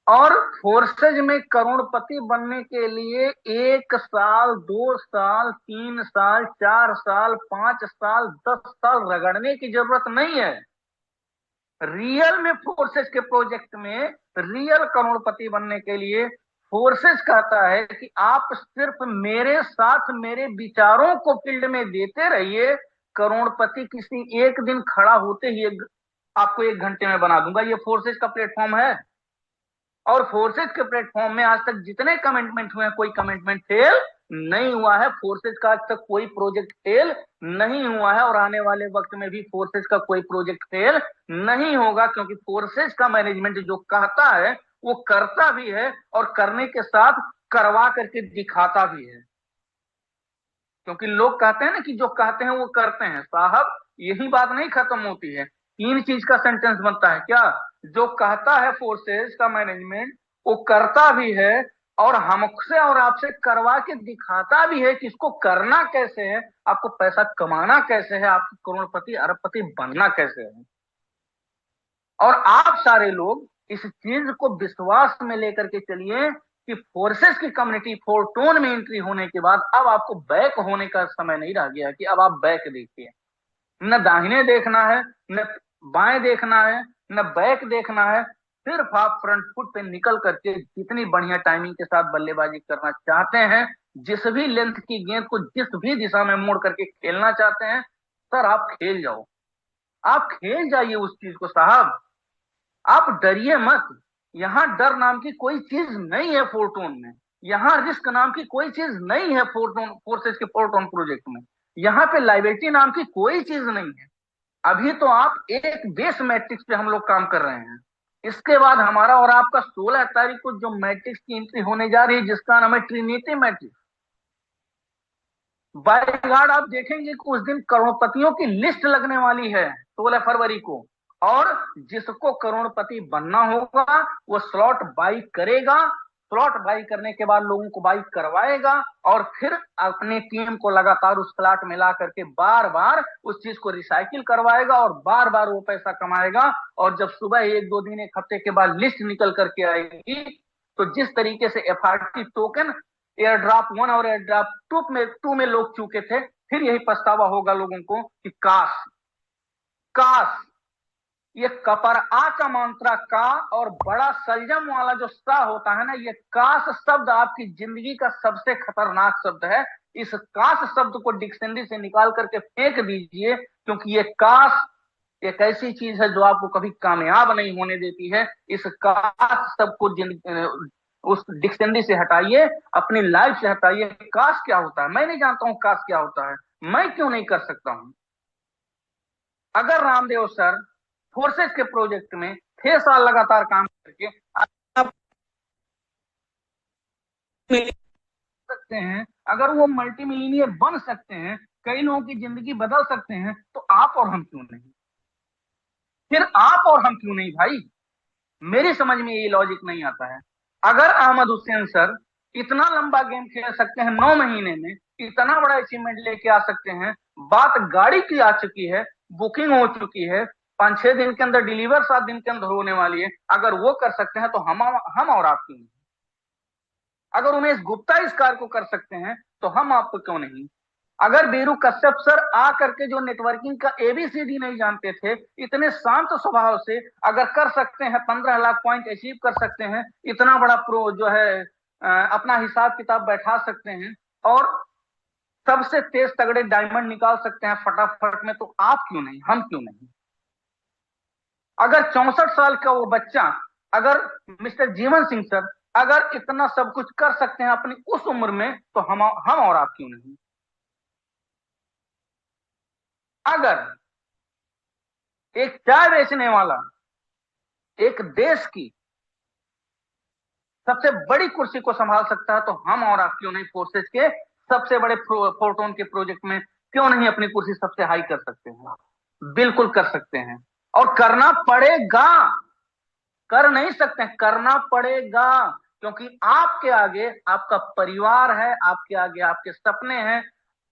और फोर्सेज में करोड़पति बनने के लिए 1 साल 2 साल 3 साल 4 साल 5 साल 10 साल रगड़ने की जरूरत नहीं है। रियल में फोर्सेज के प्रोजेक्ट में रियल करोड़पति बनने के लिए फोर्सेज कहता है कि आप सिर्फ मेरे साथ मेरे विचारों को फील्ड में देते रहिए, करोड़पति किसी एक दिन खड़ा होते ही आपको 1 घंटे में बना दूंगा। ये फोर्सेज का प्लेटफॉर्म है। और फोर्सेज के प्लेटफॉर्म में आज तक जितने कमिटमेंट हुए हैं, कोई कमिटमेंट फेल नहीं हुआ है। फोर्सेज का आज तक कोई प्रोजेक्ट फेल नहीं हुआ है, और आने वाले वक्त में भी फोर्सेज का कोई प्रोजेक्ट फेल नहीं होगा, क्योंकि फोर्सेज का मैनेजमेंट जो कहता है वो करता भी है, और करने के साथ करवा करके दिखाता भी है। क्योंकि लोग कहते हैं ना कि जो कहते हैं वो करते हैं। साहब, यही बात नहीं खत्म होती है। 3 चीज का सेंटेंस बनता है क्या? जो कहता है फोर्सेज का मैनेजमेंट वो करता भी है, और हमसे और आपसे करवा के दिखाता भी है कि इसको करना कैसे है, आपको पैसा कमाना कैसे है, आपको करोड़पति अरबपति बनना कैसे है। और आप सारे लोग इस चीज को विश्वास में लेकर के चलिए कि फोर्सेस की कम्युनिटी फोर्टोन में एंट्री होने के बाद अब आपको बैक होने का समय नहीं रह गया कि अब आप बैक देखिए। न दाहिने देखना है, न बाएं देखना है, न बैक देखना है। सिर्फ आप फ्रंट फुट पे निकल करके जितनी बढ़िया टाइमिंग के साथ बल्लेबाजी करना चाहते हैं, जिस भी लेंथ की गेंद को जिस भी दिशा में मोड़ करके खेलना चाहते हैं, सर आप खेल जाओ, आप खेल जाइए उस चीज को। साहब आप डरिए मत। यहां डर नाम की कोई चीज नहीं है फोर्टोन में। यहां रिस्क नाम की कोई चीज नहीं है फोर्सेस के फोर्टोन प्रोजेक्ट में। यहां पे लाइबिलिटी नाम की कोई चीज नहीं है। अभी तो आप एक बेस मैट्रिक्स पे हम लोग काम कर रहे हैं। इसके बाद हमारा और आपका 16 तारीख को जो मैट्रिक्स की एंट्री होने जा रही है, जिसका नाम है ट्रिनिटी मैट्रिक्स, बाय गॉड आप देखेंगे कि उस दिन करोड़पतियों की लिस्ट लगने वाली है 16 फरवरी को। और जिसको करोड़पति बनना होगा वो स्लॉट बाई करेगा, स्लॉट बाई करने के बाद लोगों को बाई करवाएगा और फिर अपनी टीम को लगातार उस स्लॉट में ला करके बार बार उस चीज को रिसाइकिल करवाएगा और बार बार वो पैसा कमाएगा। और जब सुबह 1-2 दिन 1 हफ्ते के बाद लिस्ट निकल करके आएगी तो जिस तरीके से FRT टोकन एयर ड्रॉप 1 और एयर ड्रॉप 2 में लोग चुके थे, फिर यही पछतावा होगा लोगों को कि काश काश ये कपरआ का मंत्रा का और बड़ा सलजम वाला जो सा होता है ना, ये काश शब्द आपकी जिंदगी का सबसे खतरनाक शब्द है। इस काश शब्द को डिक्शनरी से निकाल करके फेंक दीजिए, क्योंकि ये काश एक ऐसी चीज है जो आपको कभी कामयाब नहीं होने देती है। इस काश शब्द को उस डिक्शनरी से हटाइए, अपनी लाइफ से हटाइए। काश क्या होता है मैं नहीं जानता हूं, काश क्या होता है मैं क्यों नहीं कर सकता हूं। अगर रामदेव सर फोर्सेस के प्रोजेक्ट में 6 साल लगातार काम करके आप सकते हैं, अगर वो मल्टी मिलीनियर बन सकते हैं, कई लोगों की जिंदगी बदल सकते हैं, तो आप और हम क्यों नहीं? फिर आप और हम क्यों नहीं भाई? मेरी समझ में ये लॉजिक नहीं आता है। अगर अहमद हुसैन सर इतना लंबा गेम खेल सकते हैं 9 महीने में, इतना बड़ा अचीवमेंट लेके आ सकते हैं, बात गाड़ी की आ चुकी है, बुकिंग हो चुकी है, 5-6 दिन के अंदर डिलीवर 7 दिन के अंदर होने वाली है, अगर वो कर सकते हैं तो हम और आप क्यों नहीं? अगर उमेश गुप्ता इस कार्य को कर सकते हैं तो हम आपको क्यों नहीं? अगर बीरू कश्यप सर आ करके जो नेटवर्किंग का ABCD नहीं जानते थे, इतने शांत स्वभाव से अगर कर सकते हैं, 15 लाख पॉइंट अचीव कर सकते हैं, इतना बड़ा प्रो जो है अपना हिसाब किताब बैठा सकते हैं और सबसे तेज तगड़े डायमंड निकाल सकते हैं फटाफट में, तो आप क्यों नहीं, हम क्यों नहीं? अगर 64 साल का वो बच्चा, अगर मिस्टर जीवन सिंह सर अगर इतना सब कुछ कर सकते हैं अपनी उस उम्र में, तो हम और आप क्यों नहीं? अगर एक चाय बेचने वाला एक देश की सबसे बड़ी कुर्सी को संभाल सकता है, तो हम और आप क्यों नहीं फोर्सेस के सबसे बड़े फोर्टोन के प्रोजेक्ट में क्यों नहीं अपनी कुर्सी सबसे हाई कर सकते हैं? बिल्कुल कर सकते हैं और करना पड़ेगा। कर नहीं सकते, करना पड़ेगा, क्योंकि आपके आगे आपका परिवार है, आपके आगे आपके सपने हैं,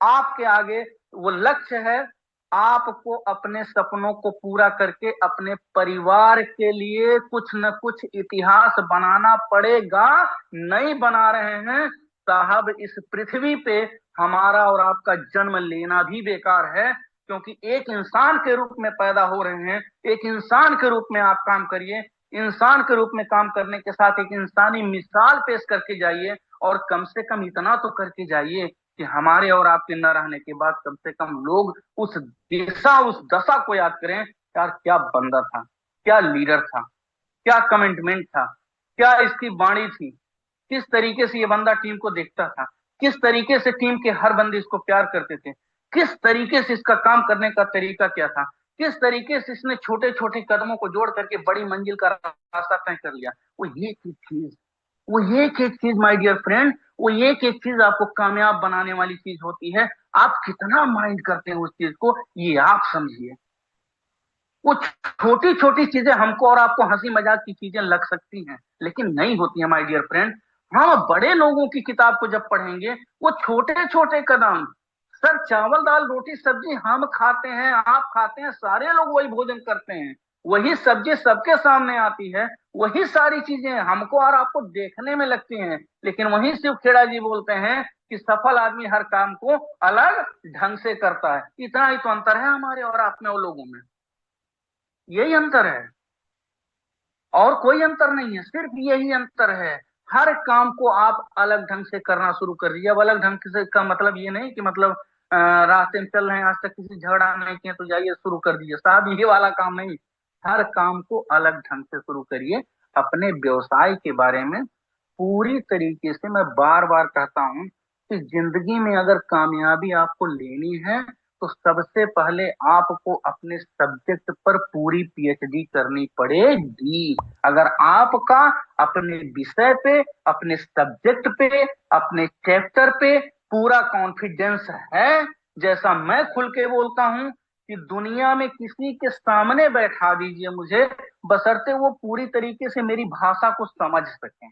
आपके आगे वो लक्ष्य है। आपको अपने सपनों को पूरा करके अपने परिवार के लिए कुछ न कुछ इतिहास बनाना पड़ेगा। नहीं बना रहे हैं साहब, इस पृथ्वी पे हमारा और आपका जन्म लेना भी बेकार है, क्योंकि एक इंसान के रूप में पैदा हो रहे हैं। एक इंसान के रूप में आप काम करिए, इंसान के रूप में काम करने के साथ एक इंसानी मिसाल पेश करके जाइए, और कम से कम इतना तो करके जाइए कि हमारे और आपके न रहने के बाद कम से कम लोग उस दशा को याद करें, यार क्या बंदा था, क्या लीडर था, क्या कमिटमेंट था, क्या इसकी वाणी थी, किस तरीके से ये बंदा टीम को देखता था, किस तरीके से टीम के हर बंदे इसको प्यार करते थे, किस तरीके से इसका काम करने का तरीका क्या था, किस तरीके से इसने छोटे छोटे कदमों को जोड़ करके बड़ी मंजिल का रास्ता तय कर लिया। वो एक एक चीज माय डियर फ्रेंड, वो एक एक चीज आपको कामयाब बनाने वाली चीज होती है। आप कितना माइंड करते हैं उस चीज को, ये आप समझिए। वो छोटी छोटी चीजें हमको और आपको हंसी मजाक की चीजें लग सकती हैं, लेकिन नहीं होती है माय डियर फ्रेंड। हम बड़े लोगों की किताब को जब पढ़ेंगे, वो छोटे छोटे कदम, सर चावल दाल रोटी सब्जी हम खाते हैं, आप खाते हैं, सारे लोग वही भोजन करते हैं, वही सब्जी सबके सामने आती है, वही सारी चीजें हमको और आपको देखने में लगती हैं, लेकिन वही शिव खेड़ा जी बोलते हैं कि सफल आदमी हर काम को अलग ढंग से करता है। इतना ही तो अंतर है हमारे और आप में और लोगों में, यही अंतर है और कोई अंतर नहीं है, सिर्फ यही अंतर है। हर काम को आप अलग ढंग से करना शुरू कर दीजिए। अब अलग ढंग से का मतलब ये नहीं कि मतलब रास्ते में चल रहे हैं, आज तक किसी झगड़ा नहीं किया तो जाइए शुरू कर दीजिए, साहब ये वाला काम नहीं। हर काम को अलग ढंग से शुरू करिए। अपने व्यवसाय के बारे में पूरी तरीके से मैं बार बार कहता हूं कि जिंदगी में अगर कामयाबी आपको लेनी है तो सबसे पहले आपको अपने सब्जेक्ट पर पूरी PhD करनी पड़ेगी। अगर आपका अपने विषय पे, अपने सब्जेक्ट पे, अपने चैप्टर पे पूरा कॉन्फिडेंस है, जैसा मैं खुल के बोलता हूं कि दुनिया में किसी के सामने बैठा दीजिए मुझे, बशर्ते वो पूरी तरीके से मेरी भाषा को समझ सकें।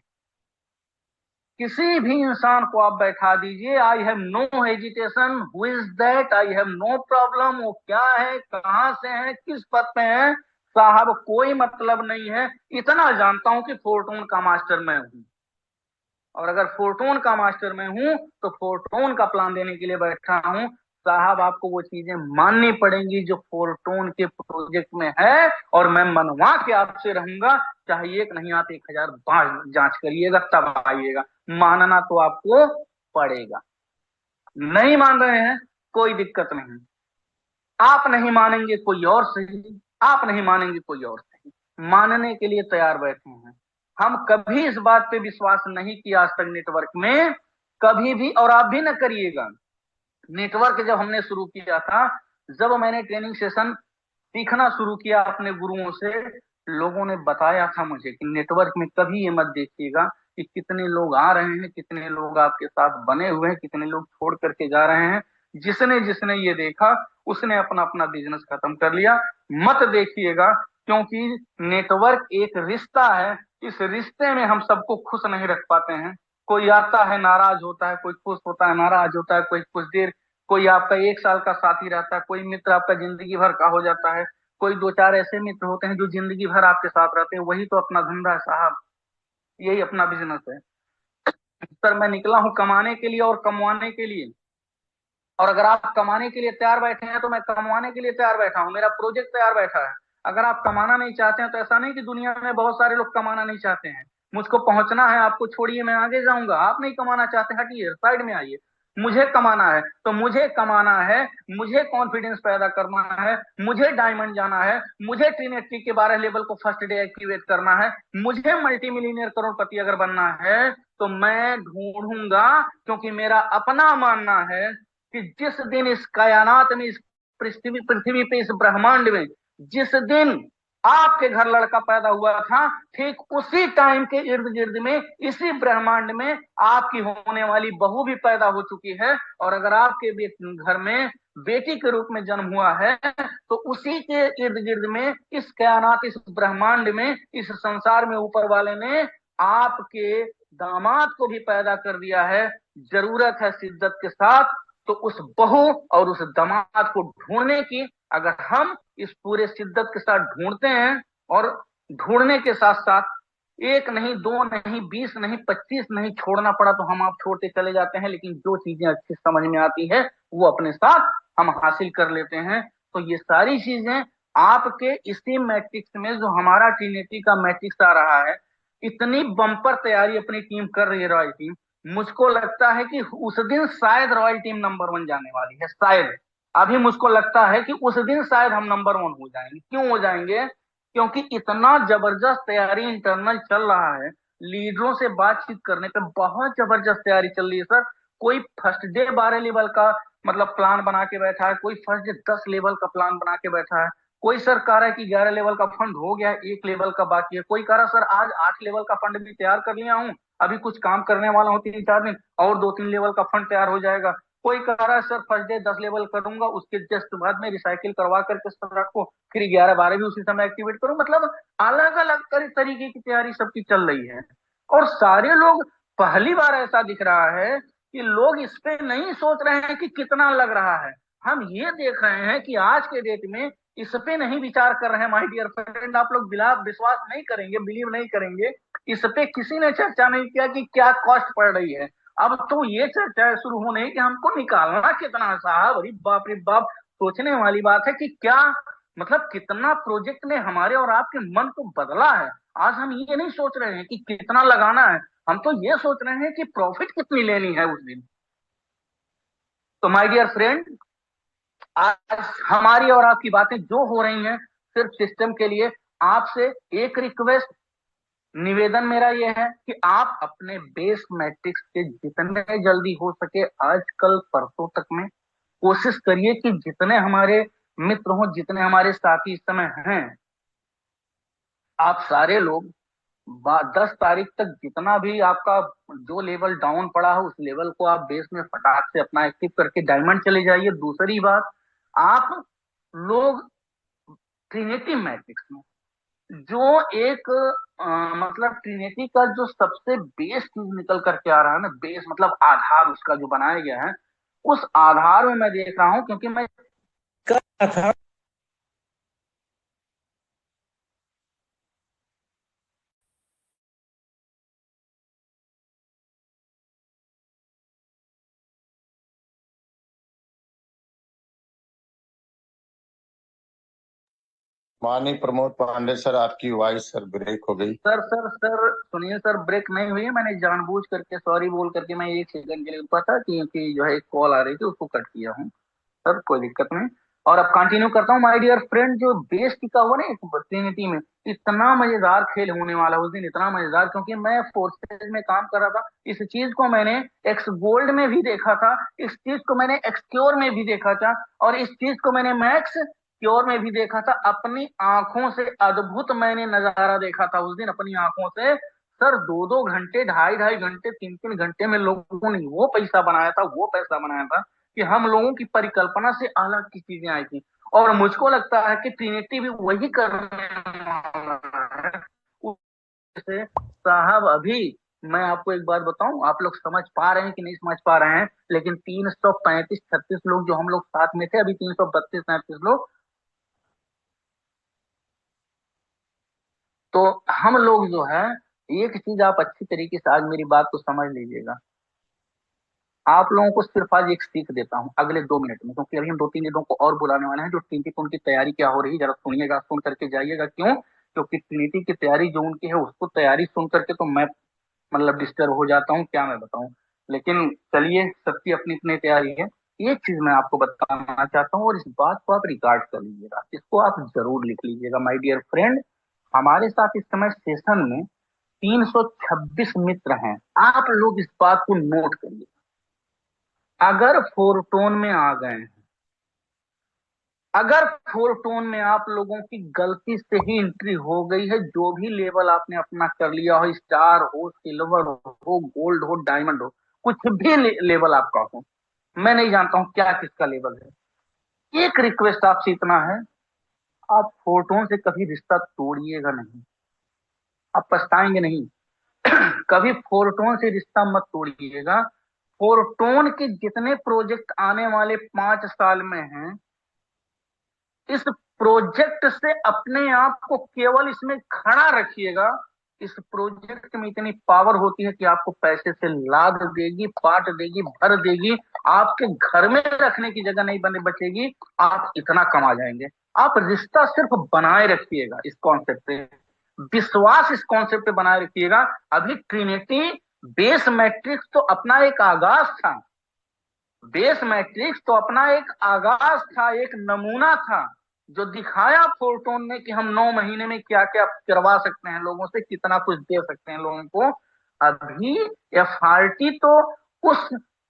किसी भी इंसान को आप बैठा दीजिए, I have no hesitation, who is that, I have no problem, वो क्या है, कहां से है, किस पद पे है, साहब कोई मतलब नहीं है। इतना जानता हूं कि फोर्टून का मास्टर मैं हूं, और अगर फोर्टून का मास्टर मैं हूं तो फोर्टून का प्लान देने के लिए बैठा हूं। साहब आपको वो चीजें माननी पड़ेंगी जो फोर्टून के प्रोजेक्ट में है, और मैं मनवा के आपसे रहूंगा, चाहे एक नहीं आते 1000 बार जांच करिएगा तब आइएगा, मानना तो आपको पड़ेगा। नहीं मान रहे हैं कोई दिक्कत नहीं, आप नहीं मानेंगे कोई और सही, आप नहीं मानेंगे कोई और सही, मानने के लिए तैयार बैठे हैं। हम कभी इस बात पे विश्वास नहीं किया आज तक नेटवर्क में, कभी भी, और आप भी न करिएगा। नेटवर्क जब हमने शुरू किया था, जब मैंने ट्रेनिंग सेशन सीखना शुरू किया अपने गुरुओं से, लोगों ने बताया था मुझे कि नेटवर्क में कभी ये मत देखिएगा कि कितने लोग आ रहे हैं, कितने लोग आपके साथ बने हुए हैं, कितने लोग छोड़ करके जा रहे हैं। जिसने जिसने ये देखा उसने अपना अपना बिजनेस खत्म कर लिया। मत देखिएगा, क्योंकि नेटवर्क एक रिश्ता है, इस रिश्ते में हम सबको खुश नहीं रख पाते हैं। कोई आता है नाराज होता है, कोई खुश होता है नाराज होता है, कोई कुछ देर, कोई आपका 1 साल का साथी रहता है, कोई मित्र आपका जिंदगी भर का हो जाता है, कोई 2-4 ऐसे मित्र होते हैं जो जिंदगी भर आपके साथ रहते हैं। वही तो अपना धंधा है साहब, यही अपना बिजनेस है। सर मैं निकला हूं कमाने के लिए और कमवाने के लिए, और अगर आप कमाने के लिए तैयार बैठे हैं तो मैं कमवाने के लिए तैयार बैठा हूं, मेरा प्रोजेक्ट तैयार बैठा है। अगर आप कमाना नहीं चाहते हैं तो ऐसा नहीं कि दुनिया में बहुत सारे लोग कमाना नहीं चाहते हैं, मुझको पहुंचना है, आपको छोड़िए मैं आगे जाऊंगा। आप नहीं कमाना चाहते, हटिए साइड में आइए। मुझे कमाना है तो मुझे कमाना है, मुझे कॉन्फिडेंस पैदा करना है, मुझे डायमंड जाना है, मुझे ट्रिनिटी के 12 लेवल को फर्स्ट डे एक्टिवेट करना है, मुझे मल्टी मिलीनियर करोड़पति अगर बनना है तो मैं ढूंढूंगा। क्योंकि मेरा अपना मानना है कि जिस दिन इस कायनात में, इस पृथ्वी पे, इस ब्रह्मांड में, जिस दिन आपके घर लड़का पैदा हुआ था, ठीक उसी टाइम के इर्द गिर्द में, इसी ब्रह्मांड में आपकी होने वाली बहू भी पैदा हो चुकी है। और अगर आपके घर में बेटी के रूप में जन्म हुआ है तो उसी के इर्द गिर्द में, इस कायनात, इस ब्रह्मांड में, इस संसार में ऊपर वाले ने आपके दामाद को भी पैदा कर दिया है। जरूरत है शिद्दत के साथ तो उस बहू और उस दामाद को ढूंढने की। अगर हम इस पूरे शिद्दत के साथ ढूंढते हैं, और ढूंढने के साथ साथ 1 नहीं, 2 नहीं, 20 नहीं, 25 नहीं, छोड़ना पड़ा तो हम आप छोड़ते चले जाते हैं, लेकिन जो चीजें अच्छी समझ में आती है वो अपने साथ हम हासिल कर लेते हैं। तो ये सारी चीजें आपके इसी मैट्रिक्स में, जो हमारा ट्रिनिटी का मैट्रिक्स आ रहा है, इतनी बम्पर तैयारी अपनी टीम कर रही है, रॉयल टीम। मुझको लगता है कि उस दिन शायद रॉयल टीम नंबर 1 जाने वाली है, शायद। अभी मुझको लगता है कि उस दिन शायद हम नंबर 1 हो जाएंगे। क्यों हो जाएंगे? क्योंकि इतना जबरदस्त तैयारी इंटरनल चल रहा है, लीडरों से बातचीत करने पे बहुत जबरदस्त तैयारी चल रही है सर। कोई फर्स्ट डे 12 लेवल का मतलब प्लान बना के बैठा है, कोई फर्स्ट डे 10 लेवल का प्लान बना के बैठा है, कोई सर कह रहा है कि 11 लेवल का फंड हो गया, 1 लेवल का बाकी है, कोई कह रहा है सर आज 8 लेवल का फंड भी तैयार कर लिया हूं, अभी कुछ काम करने वाला हूं 3-4 दिन और 2-3 लेवल का फंड तैयार हो जाएगा। कोई कह रहा है सर फर्स्ट डे 10 लेवल करूंगा, उसके जस्ट बाद में रिसाइकिल करवा करके सर रखो, फिर 11-12 भी उसी समय एक्टिवेट करूं। मतलब अलग अलग तरीके की तैयारी सबकी चल रही है, और सारे लोग, पहली बार ऐसा दिख रहा है कि लोग इस पे नहीं सोच रहे हैं कि कितना लग रहा है। हम ये देख रहे हैं कि आज के डेट में इस पे नहीं विचार कर रहे हैं। माय डियर फ्रेंड, आप लोग विश्वास नहीं करेंगे, बिलीव नहीं करेंगे, इस पे किसी ने चर्चा नहीं किया कि क्या कॉस्ट पड़ रही है। अब तो ये चर्चा शुरू होने कि हमको निकालना कितना साहब, अरे बाप रे बाप। सोचने वाली बात है कि क्या मतलब कितना प्रोजेक्ट ने हमारे और आपके मन को बदला है। आज हम ये नहीं सोच रहे हैं कि कितना लगाना है, हम तो ये सोच रहे हैं कि प्रॉफिट कितनी लेनी है उस दिन। तो माय डियर फ्रेंड, आज हमारी और आपकी बातें जो हो रही हैं सिर्फ सिस्टम के लिए। आपसे एक रिक्वेस्ट, निवेदन मेरा यह है कि आप अपने बेस मैट्रिक्स के जितने जल्दी हो सके, आज कल परसों तक में कोशिश करिए कि जितने हमारे मित्र हों, जितने हमारे साथी इस समय हैं, आप सारे लोग 10 तारीख तक जितना भी आपका जो लेवल डाउन पड़ा है उस लेवल को आप बेस में फटाक से अपना एक्टिव करके डायमंड चले जाइए। दूसरी बात, आप लोग ट्रिनिटी मैट्रिक्स में जो एक मतलब ट्रिनिटी का जो सबसे बेस चीज निकल करके आ रहा है ना, बेस मतलब आधार उसका जो बनाया गया है, उस आधार में मैं देख रहा हूं, क्योंकि मैं कर रहा था। माननीय प्रमोद पांडे सर, आपकी वॉइस सर ब्रेक हो गई। सर सुनिए सर, ब्रेक नहीं हुई है, मैंने जानबूझ करके सॉरी बोल करके मैं 1 सेकंड के लिए पता क्योंकि जो है एक कॉल आ रही थी उसको कट किया हूँ। सर कोई दिक्कत नहीं। और अब कंटिन्यू करता हूँ। माय डियर फ्रेंड, जो बेस टिका हुआ ना एक ट्रिनिटी में, इतना मजेदार खेल होने वाला उस दिन, इतना मजेदार, क्योंकि मैं फोर्सेज में काम कर रहा था। इस चीज को मैंने एक्स गोल्ड में भी देखा था, इस चीज को मैंने एक्सक्योर में भी देखा था, और इस चीज को मैंने मैक्स क्योर में भी देखा था। अपनी आंखों से अद्भुत मैंने नजारा देखा था उस दिन अपनी आंखों से। सर 2-2 घंटे, 2.5-2.5 घंटे, 3-3 घंटे में लोगों ने वो पैसा बनाया था, वो पैसा बनाया था कि हम लोगों की परिकल्पना से अलग की चीजें आई थी। और मुझको लगता है कि ट्रिनिटी भी वही करने वाला है। उससे साहब, अभी मैं आपको एक बात बताऊं, आप लोग समझ पा रहे हैं कि नहीं समझ पा रहे हैं, लेकिन 335-36 लोग जो हम लोग साथ में थे, अभी 332-33 लोग, तो हम लोग जो है, एक चीज आप अच्छी तरीके से आज मेरी बात को समझ लीजिएगा। आप लोगों को सिर्फ आज एक सीख देता हूं अगले 2 मिनट में, क्योंकि अभी हम 2-3 लोगों को और बुलाने वाले हैं जो ट्रिनिटी की उनकी तैयारी क्या हो रही है, जरा सुनिएगा, सुन करके जाइएगा। क्यों? क्योंकि ट्रिनिटी की तैयारी जो उनकी है, उसको तैयारी सुन करके तो मैं मतलब डिस्टर्ब हो जाता हूँ, क्या मैं बताऊं। लेकिन चलिए, सबकी अपनी अपनी तैयारी है। एक चीज मैं आपको बताना चाहता हूँ, और इस बात को आप रिकॉर्ड कर लीजिएगा, इसको आप जरूर लिख लीजिएगा माय डियर फ्रेंड। हमारे साथ इस समय सेशन में 326 मित्र हैं। आप लोग इस बात को नोट करिए। अगर फोरटोन में आ गए हैं, अगर फोरटोन में आप लोगों की गलती से ही एंट्री हो गई है, जो भी लेवल आपने अपना कर लिया हो, स्टार हो, सिल्वर हो, गोल्ड हो, डायमंड हो, कुछ भी लेवल आपका हो, मैं नहीं जानता हूं क्या किसका लेवल है, एक रिक्वेस्ट आपसे इतना है, आप फोरटोन से कभी रिश्ता तोड़िएगा नहीं। आप पछताएंगे नहीं। कभी फोरटोन से रिश्ता मत तोड़िएगा। फोरटोन के जितने प्रोजेक्ट आने वाले 5 साल में हैं, इस प्रोजेक्ट से अपने आप को केवल इसमें खड़ा रखिएगा। इस प्रोजेक्ट में इतनी पावर होती है कि आपको पैसे से लाद देगी, पाट देगी, भर देगी। आपके घर में रखने की जगह नहीं बने बचेगी। आप इतना कमा जाएंगे। आप रिश्ता सिर्फ बनाए रखिएगा इस कॉन्सेप्ट पे, विश्वास इस कॉन्सेप्ट पे बनाए रखिएगा। अभी ट्रिनिटी बेस मैट्रिक्स तो अपना एक आगाज था, बेस मैट्रिक्स तो अपना एक आगाज था, एक नमूना था, जो दिखाया फोरटोन ने कि हम 9 महीने में क्या क्या करवा सकते हैं लोगों से, कितना कुछ दे सकते हैं लोगों को। अभी एफआरटी तो उस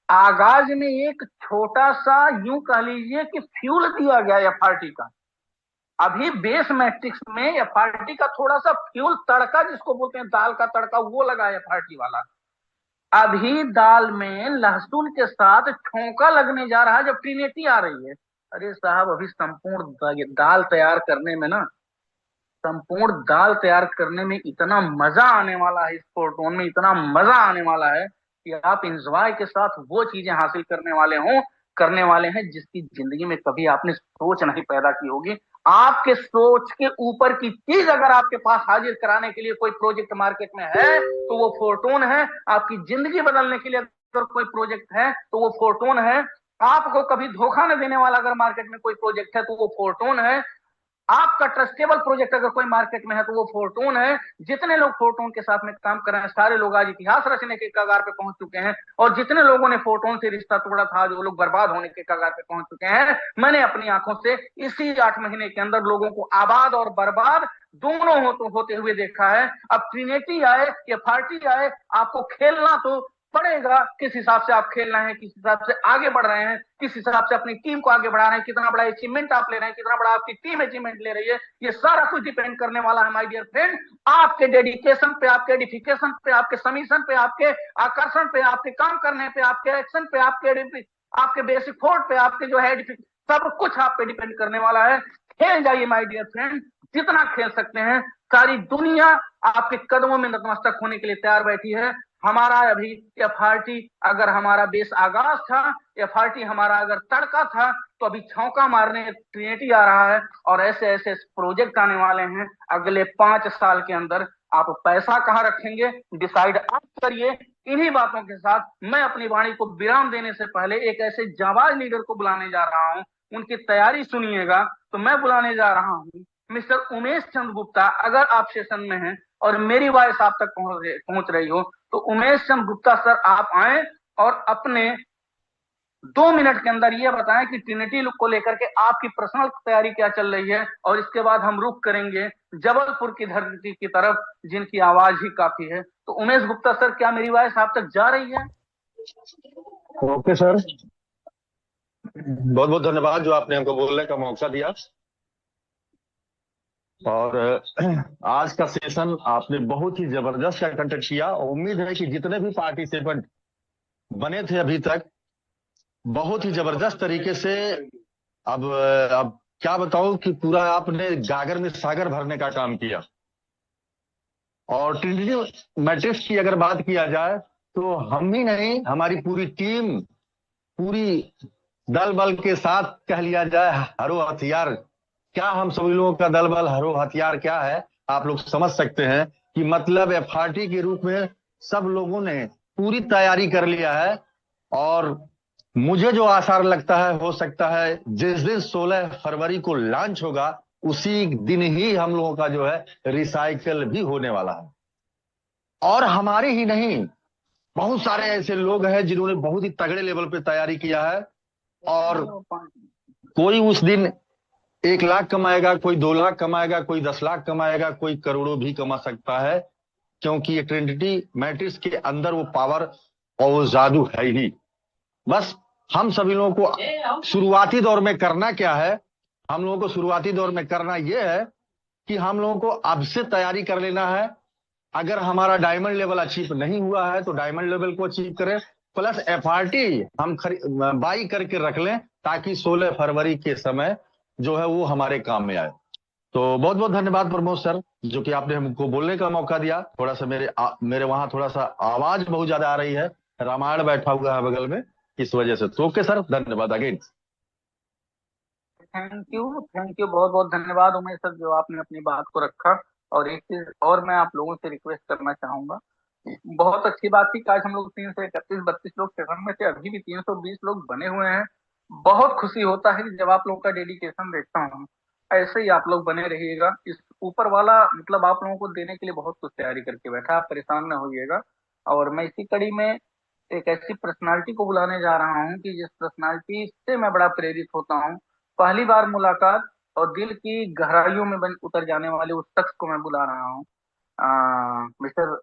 आगाज में एक छोटा सा, यूं कह लीजिए कि फ्यूल दिया गया एफआरटी का। अभी बेस मैट्रिक्स में एफआरटी का थोड़ा सा फ्यूल, तड़का जिसको बोलते हैं, दाल का तड़का, वो लगा एफआरटी वाला। अभी दाल में लहसुन के साथ छौंका लगने जा रहा है जब ट्रिनिटी आ रही है। अरे साहब, अभी संपूर्ण दाल तैयार करने में ना, संपूर्ण दाल तैयार करने में इतना मजा आने वाला है, इस फोरटोन में इतना मजा आने वाला है कि आप इंजॉय के साथ वो चीजें हासिल करने वाले हैं जिसकी जिंदगी में कभी आपने सोच नहीं पैदा की होगी। आपके सोच के ऊपर की चीज अगर आपके पास हाजिर कराने के लिए कोई प्रोजेक्ट मार्केट में है तो वो फोरटोन है। आपकी जिंदगी बदलने के लिए अगर कोई प्रोजेक्ट है तो वो फोरटोन है। आपको कभी धोखा न देने वाला अगर मार्केट में कोई प्रोजेक्ट है तो वो फोरटोन है। आपका ट्रस्टेबल प्रोजेक्ट अगर कोई मार्केट में है तो वो फोरटोन है। जितने लोग फोरटोन के साथ में काम कर रहे हैं, सारे लोग आज इतिहास रचने के कगार पे पहुंच चुके हैं। और जितने लोगों ने फोरटोन से रिश्ता तोड़ा था, जो लोग बर्बाद होने के कगार पे पहुंच चुके हैं, मैंने अपनी आंखों से इसी 8 महीने के अंदर लोगों को आबाद और बर्बाद दोनों होते हुए देखा है। अब ट्रिनिटी आए या पार्टी आए, आपको खेलना तो पड़ेगा। किस हिसाब से आप खेल रहे हैं, किस हिसाब से आगे बढ़ रहे हैं, किस हिसाब से अपनी टीम को आगे बढ़ा रहे हैं, कितना बड़ा अचीवमेंट आप ले रहे हैं, कितना बड़ा आपकी टीम अचीवमेंट ले रही है, ये सारा कुछ डिपेंड करने वाला है माय डियर फ्रेंड आपके डेडिकेशन पे, आपके एडिफिकेशन पे, आपके सबमिशन पे, आपके आकर्षण पे, आपके काम करने पे, आपके एक्शन पे, आपके बेसिक फोर्ट पे, आपके जो है सब कुछ आप पे डिपेंड करने वाला है। खेल जाइए माय डियर फ्रेंड, जितना खेल सकते हैं। सारी दुनिया आपके कदमों में नतमस्तक होने के लिए तैयार बैठी है। हमारा अभी एफआरटी, अगर हमारा बेस आगाज था, एफआरटी हमारा अगर तड़का था, तो अभी छौका मारने ट्रिनिटी आ रहा है। और ऐसे ऐसे प्रोजेक्ट आने वाले हैं अगले 5 साल के अंदर। आप पैसा कहाँ रखेंगे, डिसाइड आप करिए। इन्हीं बातों के साथ मैं अपनी वाणी को विराम देने से पहले एक ऐसे जाबाज लीडर को बुलाने जा रहा हूं, उनकी तैयारी सुनिएगा। तो मैं बुलाने जा रहा हूं मिस्टर उमेश चंद्र गुप्ता। अगर आप सेशन में हैं और मेरी वॉइस आप तक पहुंच रही हो, तो उमेश चंद्र गुप्ता सर आप आए और अपने 2 मिनट के अंदर ये बताएं कि ट्रिनिटी को लेकर के आपकी पर्सनल तैयारी क्या चल रही है। और इसके बाद हम रुख करेंगे जबलपुर की धरती की तरफ, जिनकी आवाज ही काफी है। तो उमेश गुप्ता सर, क्या मेरी वॉइस आप तक जा रही है? ओके सर, बहुत बहुत धन्यवाद जो आपने हमको बोलने का मौका दिया। और आज का सेशन आपने बहुत ही जबरदस्त का कंटेंट किया। उम्मीद है कि जितने भी पार्टिसिपेंट बने थे अभी तक, बहुत ही जबरदस्त तरीके से, अब क्या बताऊं कि पूरा आपने गागर में सागर भरने का काम किया। और ट्रिनिटी मैट्रिक्स की अगर बात किया जाए तो हम ही नहीं, हमारी पूरी टीम, पूरी दल बल के साथ कह लिया जाए हरो हथियार, क्या हम सभी लोगों का दल बल हरो हथियार क्या है आप लोग समझ सकते हैं कि मतलब एफआरटी के रूप में सब लोगों ने पूरी तैयारी कर लिया है। और मुझे जो आसार लगता है, हो सकता है जिस दिन 16 फरवरी को लॉन्च होगा उसी दिन ही हम लोगों का जो है रिसाइकल भी होने वाला है। और हमारे ही नहीं, बहुत सारे ऐसे लोग हैं जिन्होंने बहुत ही तगड़े लेवल पे तैयारी किया है। और कोई उस दिन 1 लाख कमाएगा, कोई 2 लाख कमाएगा, कोई 10 लाख कमाएगा, कोई करोड़ों भी कमा सकता है, क्योंकि ये ट्रिनिटी मैट्रिक्स के अंदर वो पावर और वो जादू है ही। बस हम सभी लोगों को शुरुआती दौर में करना क्या है, हम लोगों को शुरुआती दौर में करना यह है कि हम लोगों को अब से तैयारी कर लेना है। अगर हमारा डायमंड लेवल अचीव नहीं हुआ है तो डायमंड लेवल को अचीव करें, प्लस एफआरटी हम बाई करके रख लें, ताकि 16 फरवरी के समय जो है वो हमारे काम में आए। तो बहुत बहुत धन्यवाद प्रमोद सर, जो कि आपने हमको बोलने का मौका दिया। थोड़ा सा मेरे वहां थोड़ा सा आवाज बहुत ज्यादा आ रही है, रामायण बैठा हुआ है बगल में, इस वजह से। तो ओके सर, धन्यवाद अगेन। थैंक यू, बहुत बहुत धन्यवाद उमेश सर, जो आपने अपनी बात को रखा। और एक चीज और मैं आप लोगों से रिक्वेस्ट करना चाहूंगा। बहुत अच्छी बात थी कि आज हम लोग 331-32 लोग सेशन में थे, अभी भी 320 लोग बने हुए हैं। बहुत खुशी होता है कि जब आप लोगों का डेडिकेशन देखता हूँ। ऐसे ही आप लोग बने रहिएगा। इस ऊपर वाला मतलब आप लोगों को देने के लिए बहुत कुछ तैयारी करके बैठा, आप परेशान न होइएगा। और मैं इसी कड़ी में एक ऐसी पर्सनालिटी को बुलाने जा रहा हूँ कि जिस पर्सनालिटी से मैं बड़ा प्रेरित होता हूँ। पहली बार मुलाकात और दिल की गहराइयों में उतर जाने वाले उस शख्स को मैं बुला रहा हूँ, मिस्टर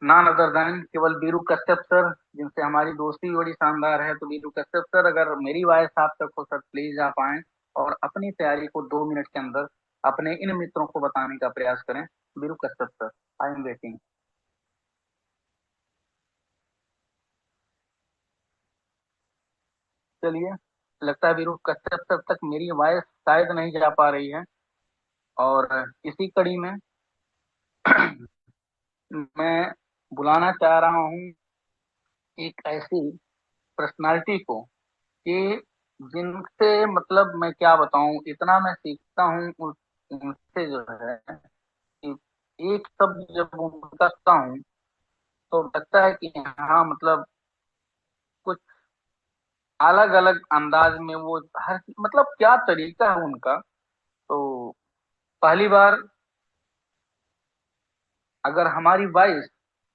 नॉन अदर देन केवल बीरू कश्यप सर, जिनसे हमारी दोस्ती बड़ी शानदार है। तो बीरू कश्यप सर, अगर मेरी वॉइस आप तक हो सर, प्लीज आप आए और अपनी तैयारी को 2 मिनट के अंदर अपने इन मित्रों को बताने का प्रयास करें। Biru Kashyap sir, I am waiting. चलिए, लगता है बीरू कश्यप सर तक मेरी वॉइस शायद नहीं जा पा रही है। और इसी कड़ी में मैं बुलाना चाह रहा हूँ एक ऐसी पर्सनालिटी को कि जिनसे मतलब मैं क्या बताऊं, इतना मैं सीखता हूँ उनसे जो है कि एक शब्द जब उनका सुनता हूँ तो लगता है कि हाँ, मतलब कुछ अलग अलग अंदाज में वो हर मतलब क्या तरीका है उनका। तो पहली बार अगर हमारी वॉइस,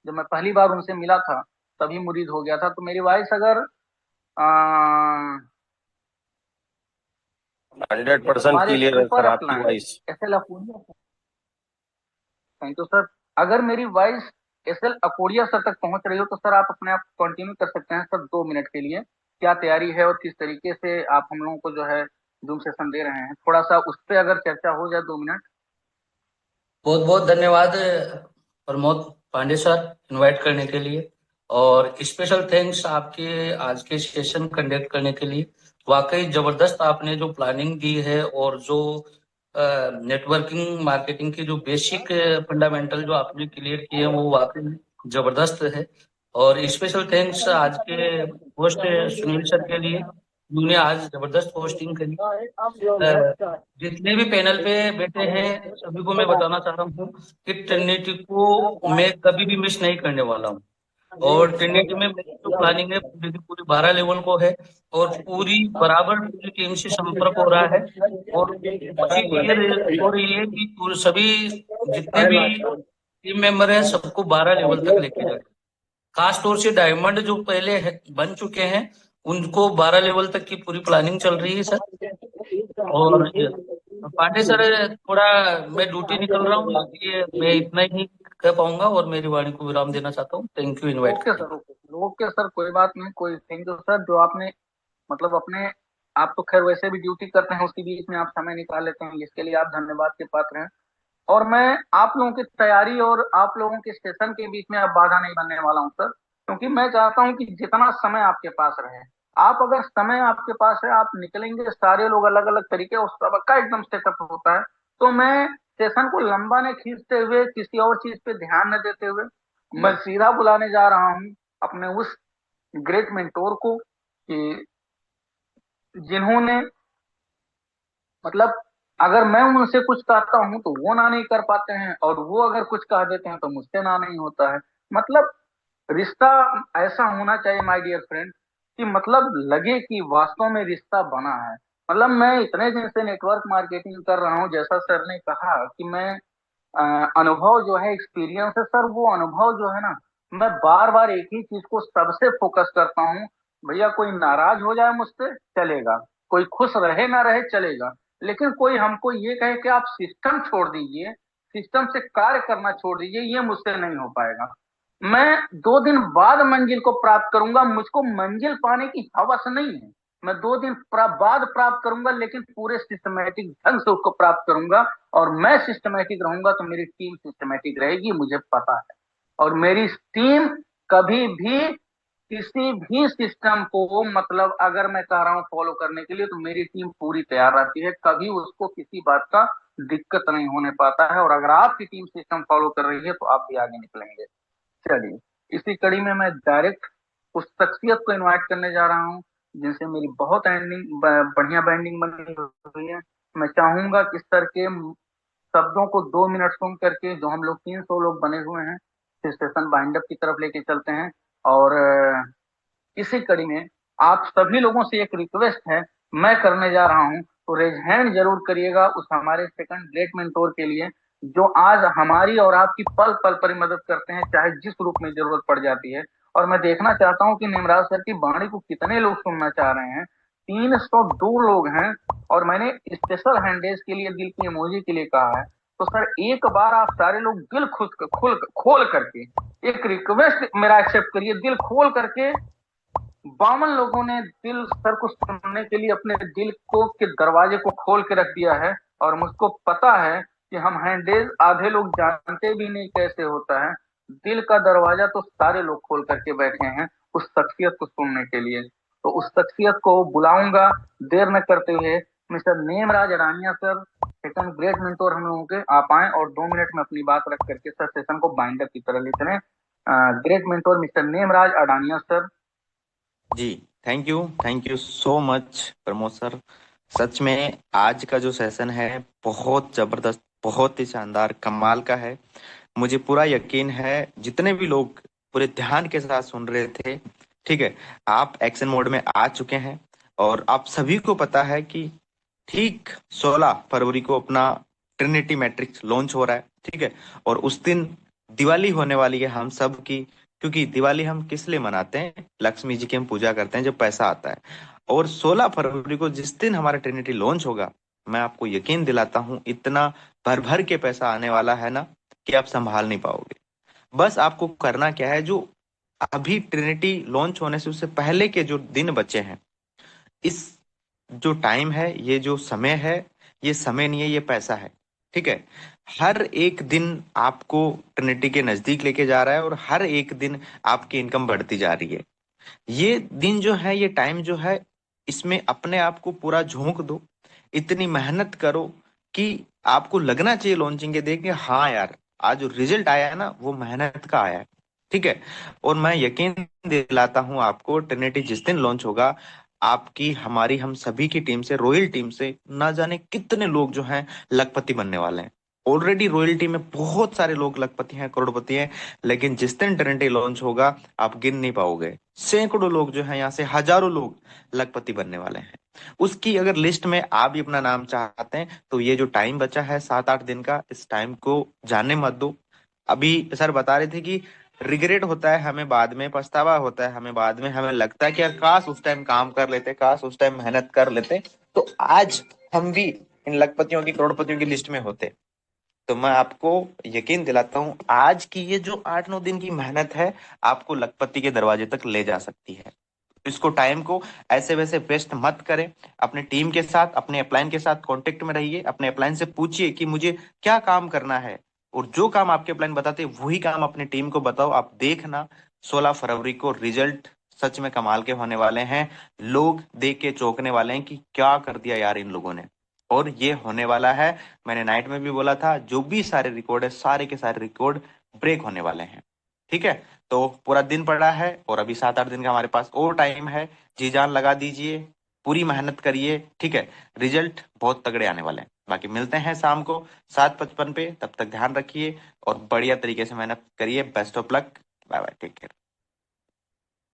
जब मैं पहली बार उनसे मिला था तभी मुरीद हो गया था, तो मेरी वॉइस अगर 100% हमारे क्लियर है सुपर सर आपकी upline voice. SL Akodia, thank you sir. अगर मेरी वॉइस एसएल अकोडिया सर तक पहुंच रही हो तो सर आप अपने आप कंटिन्यू कर सकते हैं सर 2 मिनट के लिए। क्या तैयारी है और किस तरीके से आप हम लोगों को जो है जूम सेशन दे रहे हैं, थोड़ा सा उस पर अगर चर्चा हो जाए 2 मिनट। बहुत बहुत धन्यवाद प्रमोद पांडे सर, इनवाइट करने के लिए। और स्पेशल थैंक्स आपके आज के सेशन कंडक्ट करने के लिए। वाकई जबरदस्त आपने जो प्लानिंग दी है और जो नेटवर्किंग मार्केटिंग की जो बेसिक फंडामेंटल जो आपने क्लियर किए हैं वो वाकई जबरदस्त है। और स्पेशल थैंक्स आज के होस्ट सुनील सर के लिए, उन्होंने आज जबरदस्त होस्टिंग करी। जितने भी पैनल पे बैठे हैं सभी को मैं बताना चाह रहा हूँ कि ट्रिनिटी को मैं कभी भी मिस नहीं करने वाला हूँ। और ट्रिनिटी में मेरी जो प्लानिंग है पूरी की पूरी 12 लेवल को है और पूरी बराबर पूरी टीम से संपर्क हो रहा है। और कोशिश ये हो रही है कि सभी जितने भी टीम मेंबर हैं सबको 12 लेवल तक लेके जाए। खास तौर से डायमंड जो पहले बन चुके हैं उनको 12 लेवल तक की पूरी प्लानिंग चल रही है सर। और पांडे सर, थोड़ा मैं ड्यूटी निकल रहा हूँ, इसलिए मैं इतना ही कह पाऊंगा और मेरी वाणी को विराम देना चाहता हूँ। थैंक यू इनवाइट ओके करने सर, ओके सर, कोई बात नहीं, कोई थैंक यू सर, जो आपने मतलब अपने, आप तो खैर वैसे भी ड्यूटी करते हैं, उसके बीच में आप समय निकाल लेते हैं, इसके लिए आप धन्यवाद के पात्र हैं। और मैं आप लोगों की तैयारी और आप लोगों के स्टेशन के बीच में अब बाधा नहीं बनने वाला हूं सर, क्योंकि मैं चाहता हूं कि जितना समय आपके पास रहे, आप अगर समय आपके पास है, आप निकलेंगे, सारे लोग अलग अलग तरीके उस सबका एकदम सेटअप होता है, तो मैं सेशन को लंबा न खींचते हुए, किसी और चीज पे ध्यान न देते हुए, मैं सीधा बुलाने जा रहा हूं अपने उस ग्रेट मेंटोर को कि जिन्होंने मतलब, अगर मैं उनसे कुछ कहता हूं तो वो ना नहीं कर पाते हैं, और वो अगर कुछ कह देते हैं तो मुझसे ना नहीं होता है। मतलब रिश्ता ऐसा होना चाहिए माय डियर फ्रेंड, कि मतलब लगे कि वास्तव में रिश्ता बना है। मतलब मैं इतने दिन से नेटवर्क मार्केटिंग कर रहा हूं, जैसा सर ने कहा कि मैं अनुभव जो है, एक्सपीरियंस है सर, वो अनुभव जो है ना, मैं बार बार एक ही चीज को सबसे फोकस करता हूँ। भैया कोई नाराज हो जाए मुझसे चलेगा, कोई खुश रहे ना रहे चलेगा, लेकिन कोई हमको ये कहे कि आप सिस्टम छोड़ दीजिए, सिस्टम से कार्य करना छोड़ दीजिए, ये मुझसे नहीं हो पाएगा। मैं 2 दिन बाद मंजिल को प्राप्त करूंगा, मुझको मंजिल पाने की हवस नहीं है। मैं 2 दिन बाद प्राप्त करूंगा, लेकिन पूरे सिस्टमेटिक ढंग से उसको प्राप्त करूंगा। और मैं सिस्टमेटिक रहूंगा तो मेरी टीम सिस्टमेटिक रहेगी, मुझे पता है। और मेरी टीम कभी भी किसी भी सिस्टम को, मतलब अगर मैं कह रहा हूं फॉलो करने के लिए, तो मेरी टीम पूरी तैयार रहती है, कभी उसको किसी बात का दिक्कत नहीं होने पाता है। और अगर आपकी टीम सिस्टम फॉलो कर रही है तो आप भी आगे निकलेंगे। चलिए, इसी कड़ी में मैं डायरेक्ट उस शख्सियत को इनवाइट करने जा रहा हूँ जिनसे मेरी बहुत एंडिंग बढ़िया बैंडिंग बनी हुई है। मैं चाहूंगा कि इस तरह के शब्दों को 2 मिनट सुन करके, जो हम लोग 300 लोग बने हुए हैं, फिर सेशन बाइंड अप की तरफ लेके चलते हैं। और इसी कड़ी में आप सभी लोगों से एक रिक्वेस्ट है, मैं करने जा रहा हूं, तो रेज हैंड जरूर करिएगा उस हमारे सेकंड ग्रेट मेंटोर के लिए, जो आज हमारी और आपकी पल पल पर मदद करते हैं, चाहे जिस रूप में जरूरत पड़ जाती है। और मैं देखना चाहता हूं कि निमराज सर की वाणी को कितने लोग सुनना चाह रहे हैं। 302 लोग हैं, और मैंने स्पेशल हैंडेज के लिए, दिल की इमोजी के लिए कहा है। तो सर एक बार आप सारे लोग दिल खुद खोल करके, एक रिक्वेस्ट मेरा एक्सेप्ट करिए, दिल खोल करके। 52 लोगों ने दिल सर को सुनने के लिए अपने दिल को के दरवाजे को खोल के रख दिया है। और मुझको पता है कि हम हैंडेज आधे लोग जानते भी नहीं कैसे होता है। दिल का दरवाजा तो सारे लोग खोल करके बैठे हैं उस शख्सियत को सुनने के लिए। तो उस शख्सियत को बुलाऊंगा, देर न करते हुए। Mister Nemraj Adania sir, second great mentor हम लोगों के, आप आए और 2 मिनट में अपनी बात रख करके सर सेशन को बाइंडर की तरह ले चलें। Great mentor mister Nemraj Adania sir. जी, thank you so much Pramod sir. सच में आज का जो सेशन है बहुत जबरदस्त, बहुत ही शानदार, कमाल का है। मुझे पूरा यकीन है जितने भी लोग पूरे ध्यान के साथ सुन रहे थे, ठीक है, आप एक्शन मोड में आ चुके हैं। और आप सभी को पता है कि ठीक 16 फरवरी को अपना ट्रिनिटी मैट्रिक्स लॉन्च हो रहा है, ठीक है। और उस दिन दिवाली होने वाली है हम सब की, क्योंकि दिवाली हम किस लिए मनाते हैं? लक्ष्मी जी की हम पूजा करते हैं जब पैसा आता है। और 16 फरवरी को जिस दिन हमारा ट्रिनिटी लॉन्च होगा, मैं आपको यकीन दिलाता हूं इतना भर भर के पैसा आने वाला है ना कि आप संभाल नहीं पाओगे। बस आपको करना क्या है, जो अभी ट्रिनिटी लॉन्च होने से उससे पहले के जो दिन बचे हैं, इस जो टाइम है, ये जो समय है, ये समय नहीं है, ये पैसा है, ठीक है। हर एक दिन आपको ट्रिनिटी के नजदीक लेके जा रहा है और हर एक दिन आपकी इनकम बढ़ती जा रही है। ये दिन जो है, ये टाइम जो है, इसमें अपने आप को पूरा झोंक दो, इतनी मेहनत करो कि आपको लगना चाहिए लॉन्चिंग के देख के, हाँ यार आज जो रिजल्ट आया है ना वो मेहनत का आया है। ठीक है। और मैं यकीन दिलाता हूं आपको, ट्रिनिटी जिस दिन लॉन्च होगा, आपकी, हमारी, हम सभी की टीम से, रॉयल टीम से ना जाने कितने लोग जो हैं लखपति बनने वाले हैं। ऑलरेडी रॉयल टीम में बहुत सारे लोग लखपति हैं, करोड़पति हैं, लेकिन जिस दिन ट्रिनिटी लॉन्च होगा आप गिन नहीं पाओगे, सैकड़ों लोग जो हैं, यहाँ से हजारों लोग लखपति बनने वाले हैं। उसकी अगर लिस्ट में आप भी अपना नाम चाहते हैं तो ये जो टाइम बचा है 7-8 दिन का, इस टाइम को जाने मत दो। अभी सर बता रहे थे कि रिग्रेट होता है हमें बाद में, पछतावा होता है हमें बाद में, हमें लगता है कि यार काश उस टाइम काम कर लेते, काश उस टाइम मेहनत कर लेते, तो आज हम भी इन लखपतियों की, करोड़पतियों की लिस्ट में होते। तो मैं आपको यकीन दिलाता हूं, आज की ये जो 8-9 दिन की मेहनत है आपको लखपति के दरवाजे तक ले जा सकती है। इसको, टाइम को ऐसे वैसे वेस्ट मत करें। अपने टीम के साथ, अपने अपलाइन के साथ कांटेक्ट में रहिए, अपने अपलाइन से पूछिए कि मुझे क्या काम करना है, और जो काम आपके अपलाइन बताते हैं वही काम अपनी टीम को बताओ। आप देखना 16 फरवरी को रिजल्ट सच में कमाल के होने वाले हैं। लोग देख के चौंकने वाले हैं कि क्या कर दिया यार इन लोगों ने, और ये होने वाला है। मैंने नाइट में भी बोला था, जो भी सारे रिकॉर्ड है, सारे के सारे रिकॉर्ड ब्रेक होने वाले हैं। ठीक है। तो पूरा दिन पड़ा है और अभी 7-8 दिन का हमारे पास और टाइम है। जी जान लगा दीजिए, पूरी मेहनत करिए। ठीक है। रिजल्ट बहुत तगड़े आने वाले हैं। बाकी मिलते हैं शाम को 7:55 पे, तब तक ध्यान रखिए और बढ़िया तरीके से मेहनत करिए। Best of luck, bye bye, take care.